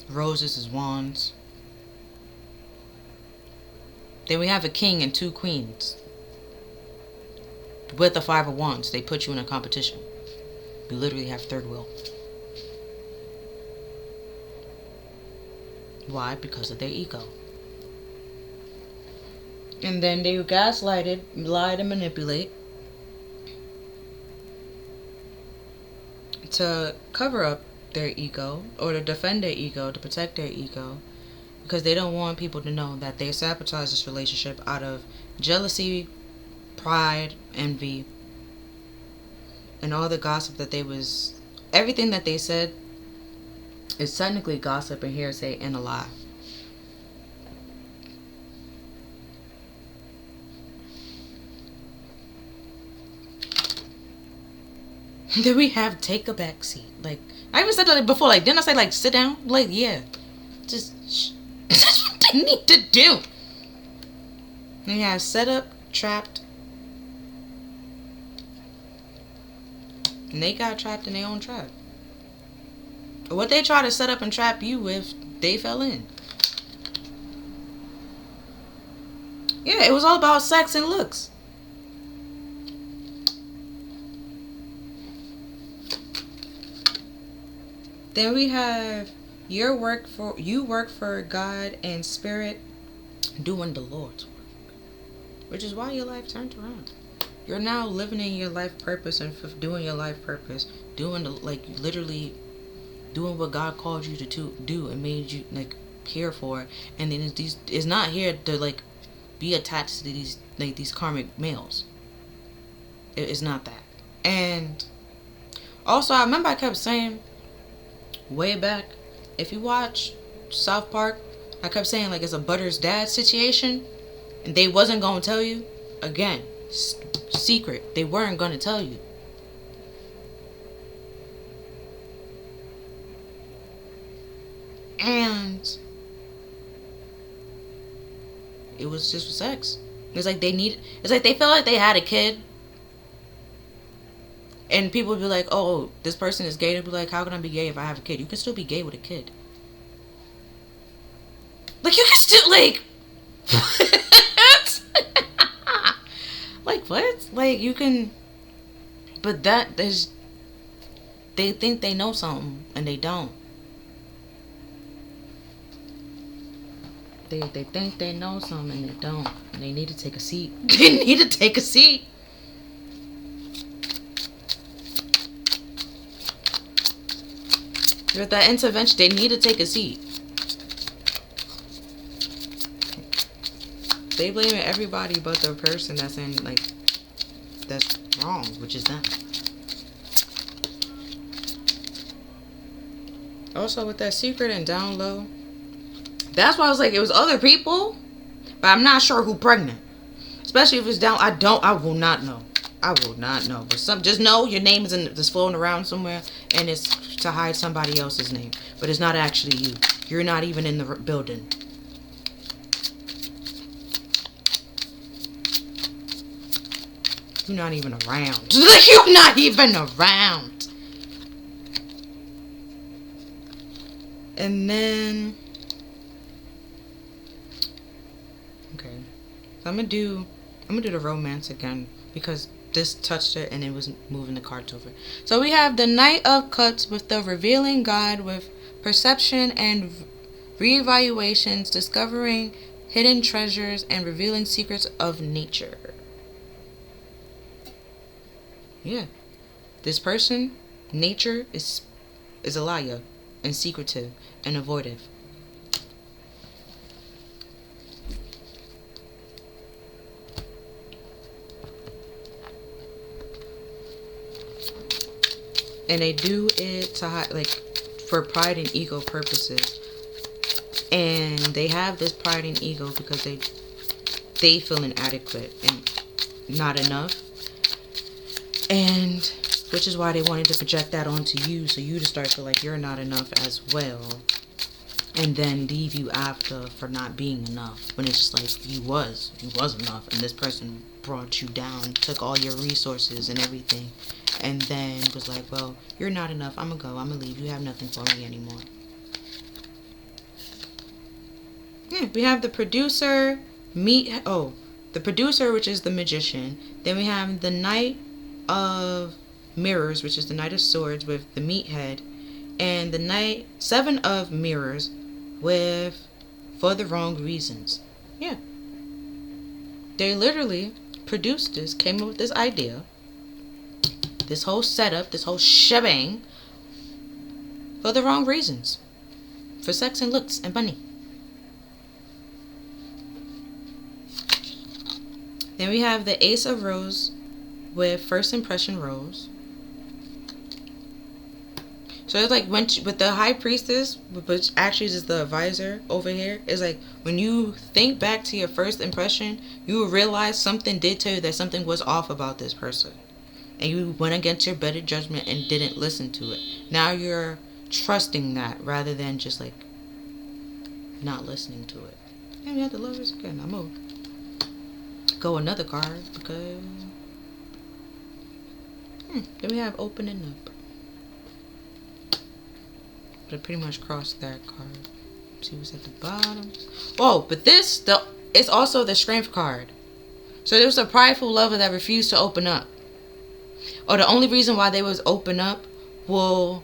Roses is wands. Then we have a king and 2 queens. With the 5 of wands, they put you in a competition. You literally have third wheel. Why? Because of their ego. And then they gaslighted, lied, and manipulate to cover up their ego or to defend their ego, to protect their ego. Because they don't want people to know that they sabotage this relationship out of jealousy, pride, envy, and all the gossip that they was... Everything that they said is technically gossip and hearsay and a lie. Then we have take a back seat. Like, I even said that before. Like, didn't I say, like, sit down? Like, yeah. Just... That's what they need to do. Then you have set up, trapped. And they got trapped in their own trap. What they try to set up and trap you with, they fell in. Yeah, it was all about sex and looks. Then we have you work for God and spirit, doing the Lord's work. Which is why your life turned around. You're now living in your life purpose and doing your life purpose, doing literally doing what God called you to do and made you here for. And then it's not here to be attached to these karmic males. It's not that. And also, I remember I kept saying way back, if you watch South Park, I kept saying it's a Butter's dad situation, and they wasn't gonna tell you. Again, secret. They weren't gonna tell you. And it was just for sex. It's like they felt like they had a kid. And people would be like, oh, this person is gay. They'd be like, how can I be gay if I have a kid? You can still be gay with a kid. You can still, what? You can... But they think they know something, and they don't. They think they know something, and they don't. And they need to take a seat. They need to take a seat. With that intervention, they need to take a seat. They blaming everybody but the person that's that's wrong, which is them. Also, with that secret and down low, that's why I was like, it was other people, but I'm not sure who pregnant. Especially if it's down, I will not know. I will not know. But just know your name is just floating around somewhere, and it's to hide somebody else's name. But it's not actually you. You're not even in the building. You're not even around. Like, you're not even around. And then, okay, so I'm gonna do the romance again because this touched it and it was moving the cards over. So we have the Knight of Cups with the revealing God with perception and reevaluations, discovering hidden treasures and revealing secrets of nature. Yeah, this person, nature is a liar and secretive and avoidant. And they do it to hide, like, for pride and ego purposes. And they have this pride and ego because they feel inadequate and not enough. And which is why they wanted to project that onto you, so you to start to feel like you're not enough as well. And then leave you after for not being enough. When it's just like you was enough, and this person brought you down, took all your resources and everything. And then was like, well, you're not enough. I'm gonna go. I'm gonna leave. You have nothing for me anymore. Yeah, we have the producer, the producer, which is the magician. Then we have the Knight of Mirrors, which is the Knight of Swords with the meathead. And the Seven of Mirrors with for the wrong reasons. Yeah. They literally produced this, came up with this idea. This whole setup, this whole shebang, for the wrong reasons. For sex and looks and money. Then we have the Ace of Rose with First Impression Rose. So it's like with the High Priestess, which actually is the advisor over here, is like when you think back to your first impression, you will realize something did tell you that something was off about this person. And you went against your better judgment and didn't listen to it. Now you're trusting that rather than just like not listening to it. And we have the Lovers again. I'm gonna go another card because then we have Opening Up. But I pretty much crossed that card. See what's at the bottom. Oh, but it's also the Strength card. So there was a prideful lover that refused to open up. Or the only reason why they was open up was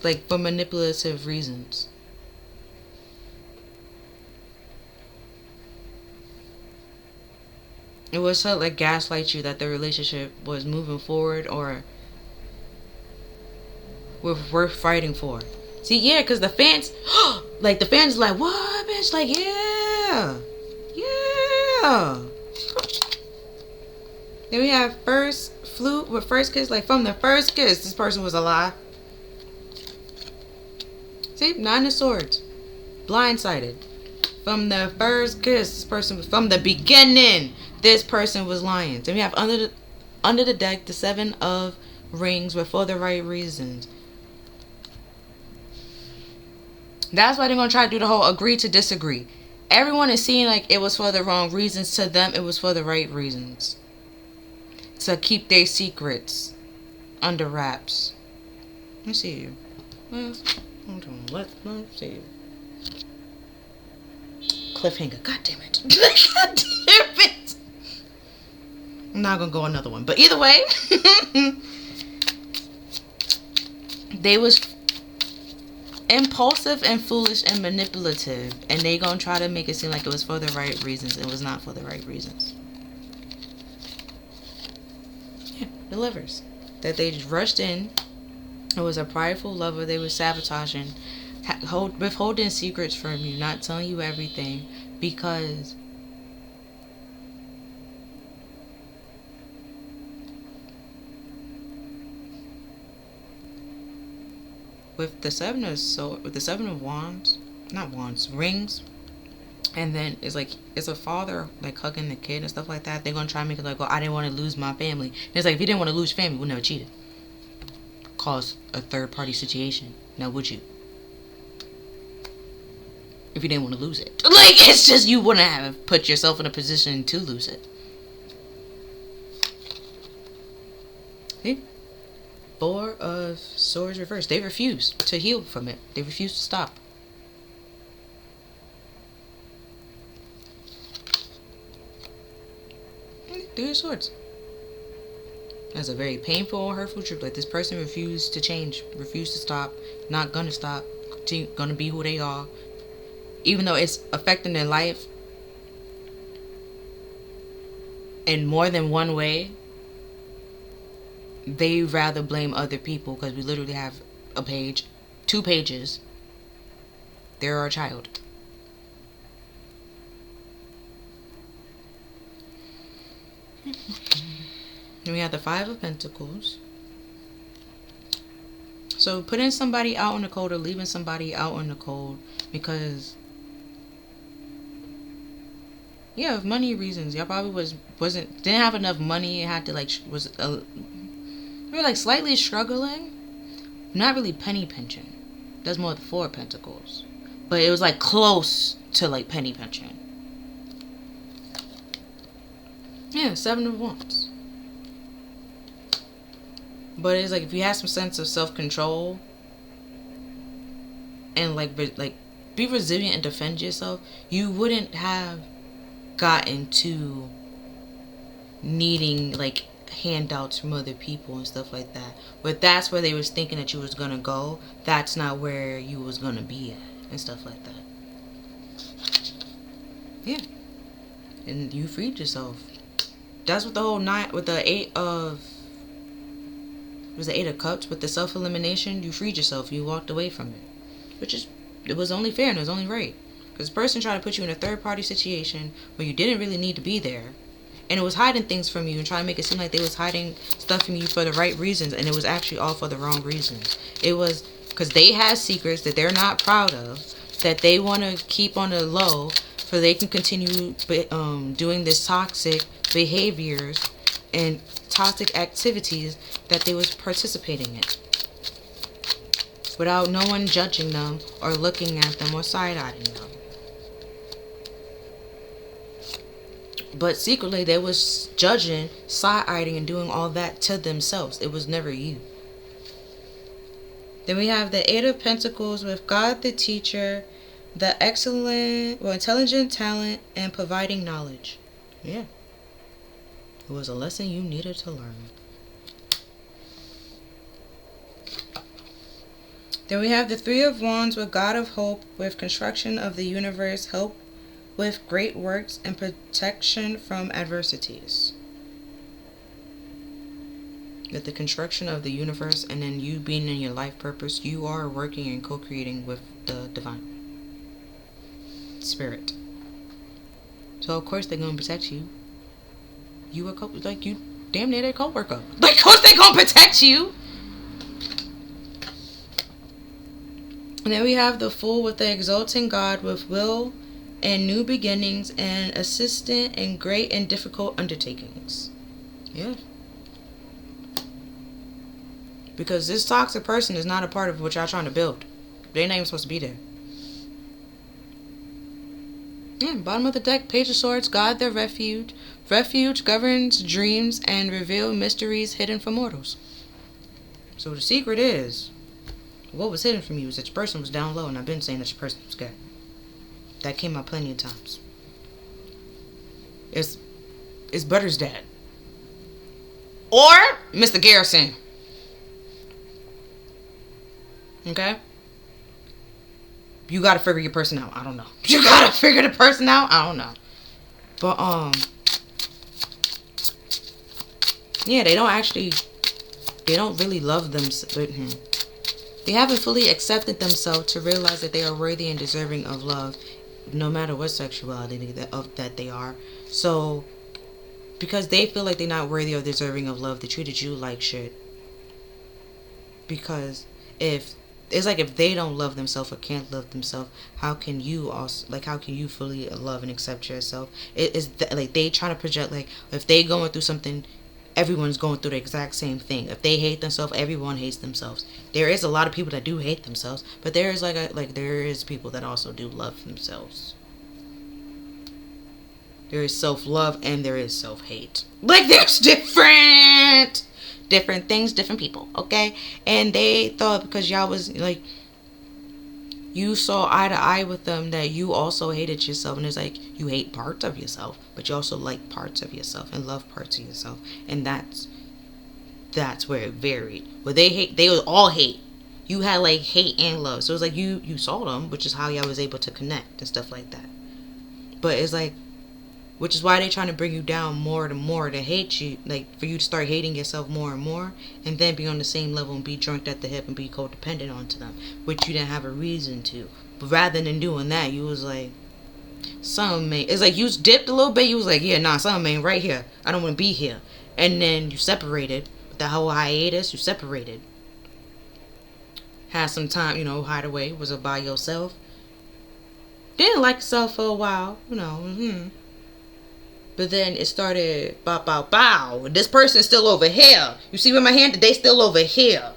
like for manipulative reasons. It was to like gaslight you that the relationship was moving forward or worth fighting for. See, yeah, because the fans, like the fans like, what, bitch? Like, yeah. Then we have First Flute with First Kiss. Like, from the first kiss, this person was alive. See, Nine of Swords. Blindsided. From the first kiss, this person was, from the beginning, this person was lying. Then we have under the deck, the Seven of Rings with For the Right Reasons. That's why they're going to try to do the whole agree to disagree. Everyone is seeing like it was for the wrong reasons. To them, it was for the right reasons. To keep their secrets under wraps. Let's see you. Let's see you. Cliffhanger. God damn it. God damn it. I'm not going to go another one. But either way. They was impulsive and foolish and manipulative. And they going to try to make it seem like it was for the right reasons. It was not for the right reasons. The Lovers. That they just rushed in. It was a prideful lover. They were sabotaging, withholding secrets from you, not telling you everything, because with the Seven of Wands, not wands, rings. And then it's like, it's a father like hugging the kid and stuff like that. They're gonna try and make it like, well, I didn't want to lose my family. And it's like, if you didn't want to lose family, you would never cheated. Cause a third party situation. Now would you? If you didn't want to lose it. Like, it's just, you wouldn't have put yourself in a position to lose it. See? Four of Swords reversed. They refuse to heal from it. They refuse to stop. Three of Swords. That's a very painful, hurtful truth. Like, this person refused to change, refused to stop, not gonna stop, gonna be who they are, even though it's affecting their life in more than one way. They rather blame other people, because we literally have a page, 2 pages. They're our child. And we have the Five of Pentacles. So putting somebody out in the cold or leaving somebody out in the cold because, yeah, of money reasons. Y'all probably didn't have enough money. It had to we were like slightly struggling. Not really penny pinching. That's more the Four of Pentacles. But it was like close to like penny pinching. Yeah, Seven of Wands. But it's like if you have some sense of self-control and like be resilient and defend yourself, you wouldn't have gotten to needing like handouts from other people and stuff like that. But that's where they was thinking that you was gonna go. That's not where you was gonna be at and stuff like that. Yeah. And you freed yourself. That's what the whole night with the Eight of Cups with the self-elimination. You freed yourself. You walked away from it. It was only fair and it was only right. Because the person tried to put you in a third-party situation where you didn't really need to be there. And it was hiding things from you and trying to make it seem like they was hiding stuff from you for the right reasons. And it was actually all for the wrong reasons. It was because they had secrets that they're not proud of, that they want to keep on the low so they can continue doing this toxic behaviors and toxic activities that they was participating in, without no one judging them or looking at them or side-eyeing them. But secretly they was judging, side-eyeing, and doing all that to themselves. It was never you. Then we have the Eight of Pentacles with God the teacher, the intelligent talent, and providing knowledge. Yeah. It was a lesson you needed to learn. Then we have the Three of Wands with God of Hope, with construction of the universe, help with great works, and protection from adversities. With the construction of the universe and then you being in your life purpose, you are working and co-creating with the divine spirit. So of course they're going to protect you. You damn near their co-worker. Like, of course they going to protect you. And then we have the Fool with the exalting God with will and new beginnings and assistant in great and difficult undertakings. Yeah. Because this toxic person is not a part of what y'all trying to build. They're not even supposed to be there. Yeah, bottom of the deck, Page of Swords, God their refuge. Refuge governs dreams and reveal mysteries hidden from mortals. So the secret is, what was hidden from you is that your person was down low, and I've been saying that your person was scared. That came out plenty of times. It's Butter's dad. Or Mr. Garrison. Okay? You gotta figure your person out. I don't know. You gotta figure the person out? I don't know. But, yeah, they don't really love them. They haven't fully accepted themselves to realize that they are worthy and deserving of love, no matter what sexuality that they are. So, because they feel like they're not worthy or deserving of love, they treated you like shit. Because if they don't love themselves or can't love themselves, how can you fully love and accept yourself? They trying to project, like, if they going through something, everyone's going through the exact same thing. If they hate themselves, everyone hates themselves. There is a lot of people that do hate themselves, but there is there is people that also do love themselves. There is self-love and there is self-hate. Like, there's different different things, different people, okay? And they thought because y'all was like, you saw eye to eye with them, that you also hated yourself. And it's like, you hate parts of yourself, but you also like parts of yourself and love parts of yourself. And that's where it varied. Where they would all hate. You had like hate and love. So it was like you saw them, which is how y'all was able to connect and stuff like that. But it's like, which is why they're trying to bring you down more and more, to hate you, like for you to start hating yourself more and more, and then be on the same level and be joined at the hip and be codependent onto them, which you didn't have a reason to. But rather than doing that, you was like, something ain't. It's like you dipped a little bit. You was like, yeah, nah, something ain't right here. I don't want to be here. And then you separated. The whole hiatus, you separated. Had some time, hide away. Was it by yourself? Didn't like yourself for a while, But then it started, bow, bow, bow. This person's still over here. You see where my hand? They still over here.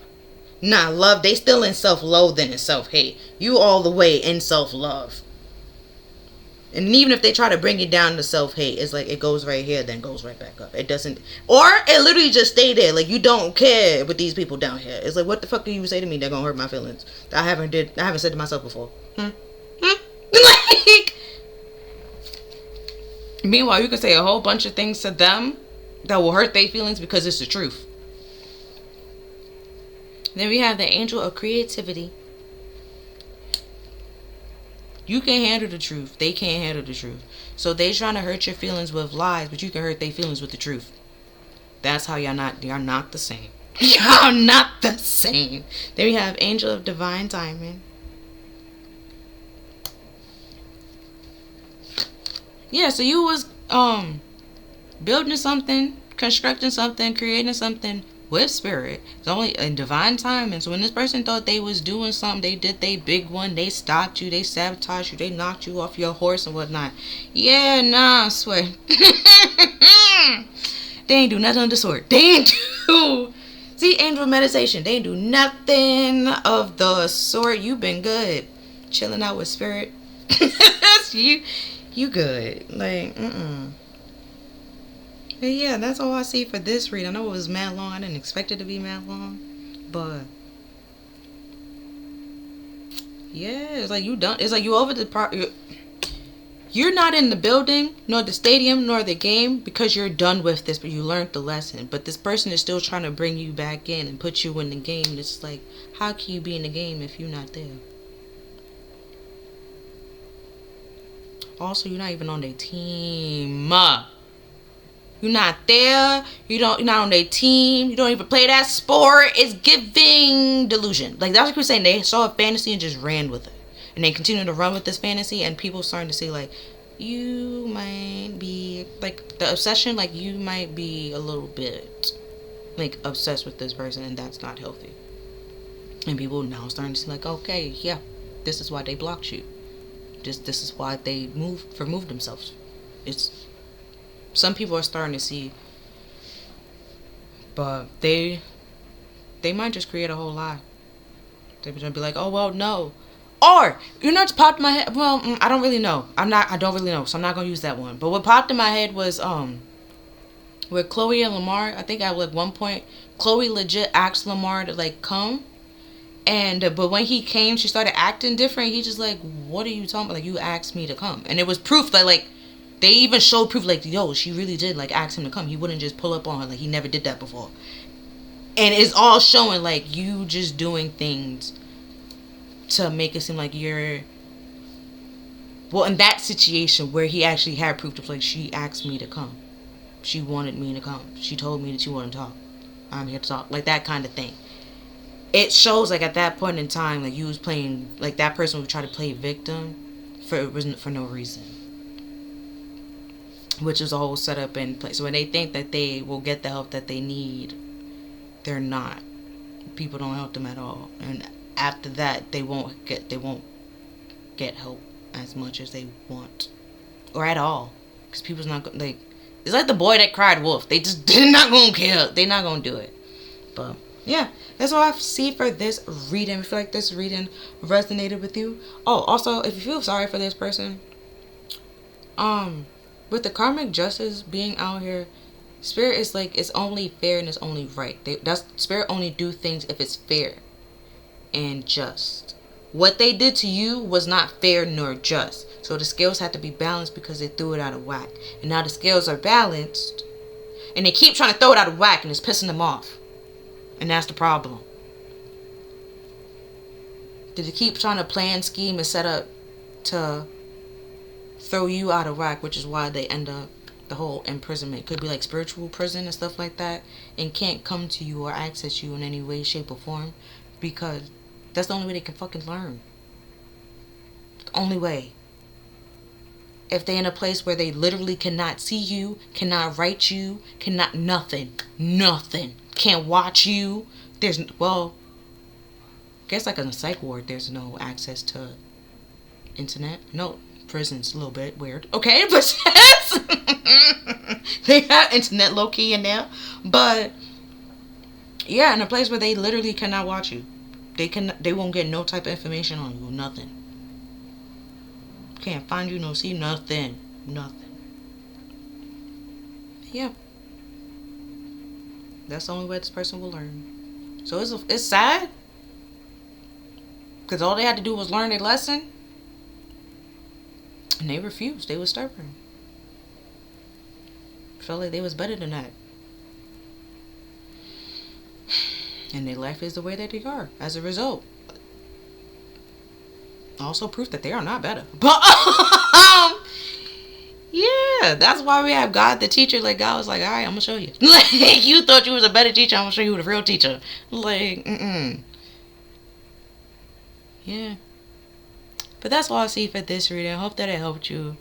Nah, love, they still in self-loathing and self-hate. You all the way in self-love. And even if they try to bring you down to self-hate, it's like it goes right here, then goes right back up. It doesn't, or it literally just stay there. Like, you don't care with these people down here. It's like, what the fuck do you say to me that gonna hurt my feelings? I haven't said to myself before. Like, meanwhile, you can say a whole bunch of things to them that will hurt their feelings because it's the truth. Then we have the angel of creativity. You can handle the truth. They can't handle the truth. So they trying to hurt your feelings with lies, but you can hurt their feelings with the truth. That's how y'all not the same. Y'all not the same. Then we have angel of divine timing. Yeah, so you was building something, constructing something, creating something with spirit. It's only in divine timing. So when this person thought they was doing something, they did they big one, they stopped you, they sabotaged you, they knocked you off your horse and whatnot. Yeah, nah, I swear. They ain't do nothing of the sort. They ain't do. See, angel meditation. They ain't do nothing of the sort. You been good. Chilling out with spirit. You good. Like, But yeah, that's all I see for this read. I know it was mad long. I didn't expect it to be mad long. But yeah, it's like you done. It's like you over the you're not in the building, nor the stadium, nor the game, because you're done with this, but you learned the lesson. But this person is still trying to bring you back in and put you in the game. And it's like, how can you be in the game if you're not there? Also, you're not even on their team. You're not there. You're not on their team. You don't even play that sport. It's giving delusion. Like, that's what we're saying. They saw a fantasy and just ran with it. And they continue to run with this fantasy, and people starting to see, like, you might be, like, the obsession, like, you might be a little bit, like, obsessed with this person, and that's not healthy. And people now starting to see, like, okay, yeah, this is why they blocked you. This is why they removed themselves. It's, some people are starting to see, but they might just create a whole lie. They're gonna be like, oh, well, no. Or, just popped in my head. Well, I don't really know. I don't really know, so I'm not going to use that one. But what popped in my head was, with Chloe and Lamar, I think at like one point, Chloe legit asked Lamar to, like, come. And, but when he came, she started acting different. He just like, what are you talking about? Like, you asked me to come. And it was proof that, like, they even showed proof, like, yo, she really did, like, ask him to come. He wouldn't just pull up on her. Like, he never did that before. And it's all showing, like, you just doing things to make it seem like you're, well, in that situation where he actually had proof to, like, she asked me to come, she wanted me to come, she told me that she wanted to talk, I'm here to talk, like, that kind of thing. It shows, like, at that point in time, like, you was playing, like, that person would try to play victim for no reason, which is a whole setup in place. So when they think that they will get the help that they need, they're not. People don't help them at all, and after that, they won't get help as much as they want, or at all, because people's not like, it's like the boy that cried wolf. They're not gonna care. They're not gonna do it. But yeah, that's all I see for this reading. I feel like this reading resonated with you. Oh, also, if you feel sorry for this person, with the karmic justice being out here, Spirit is like, it's only fair and it's only right. That's spirit only do things if it's fair and just. What they did to you was not fair nor just. So the scales had to be balanced because they threw it out of whack. And now the scales are balanced. And they keep trying to throw it out of whack and it's pissing them off. And that's the problem. They keep trying to plan, scheme, and set up to throw you out of whack, which is why they end up the whole imprisonment. Could be like spiritual prison and stuff like that, and can't come to you or access you in any way, shape, or form, because that's the only way they can fucking learn. The only way. If they in a place where they literally cannot see you, cannot write you, cannot nothing, can't watch you. There's, well, I guess like in a psych ward, there's no access to internet. No, prison's a little bit weird. Okay, but they have internet low key in there. But yeah, in a place where they literally cannot watch you. They won't get no type of information on you, nothing. Can't find you, no see, nothing. Yeah. That's the only way this person will learn. So it's sad. Because all they had to do was learn their lesson. And they refused. They was stubborn. Felt like they was better than that. And their life is the way that they are as a result. Also proof that they are not better. But yeah, that's why we have God the teacher. Like, God was like, alright, I'm gonna show you. Like, you thought you was a better teacher, I'm gonna show you who the real teacher. Like, yeah. But that's all I see for this reading. I hope that it helped you.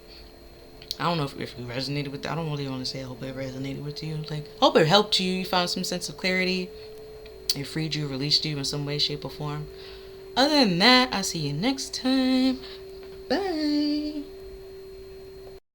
I don't know if you resonated with it. I don't really want to say I hope it resonated with you. Like, hope it helped you. You found some sense of clarity. It freed you, released you in some way, shape, or form. Other than that, I'll see you next time.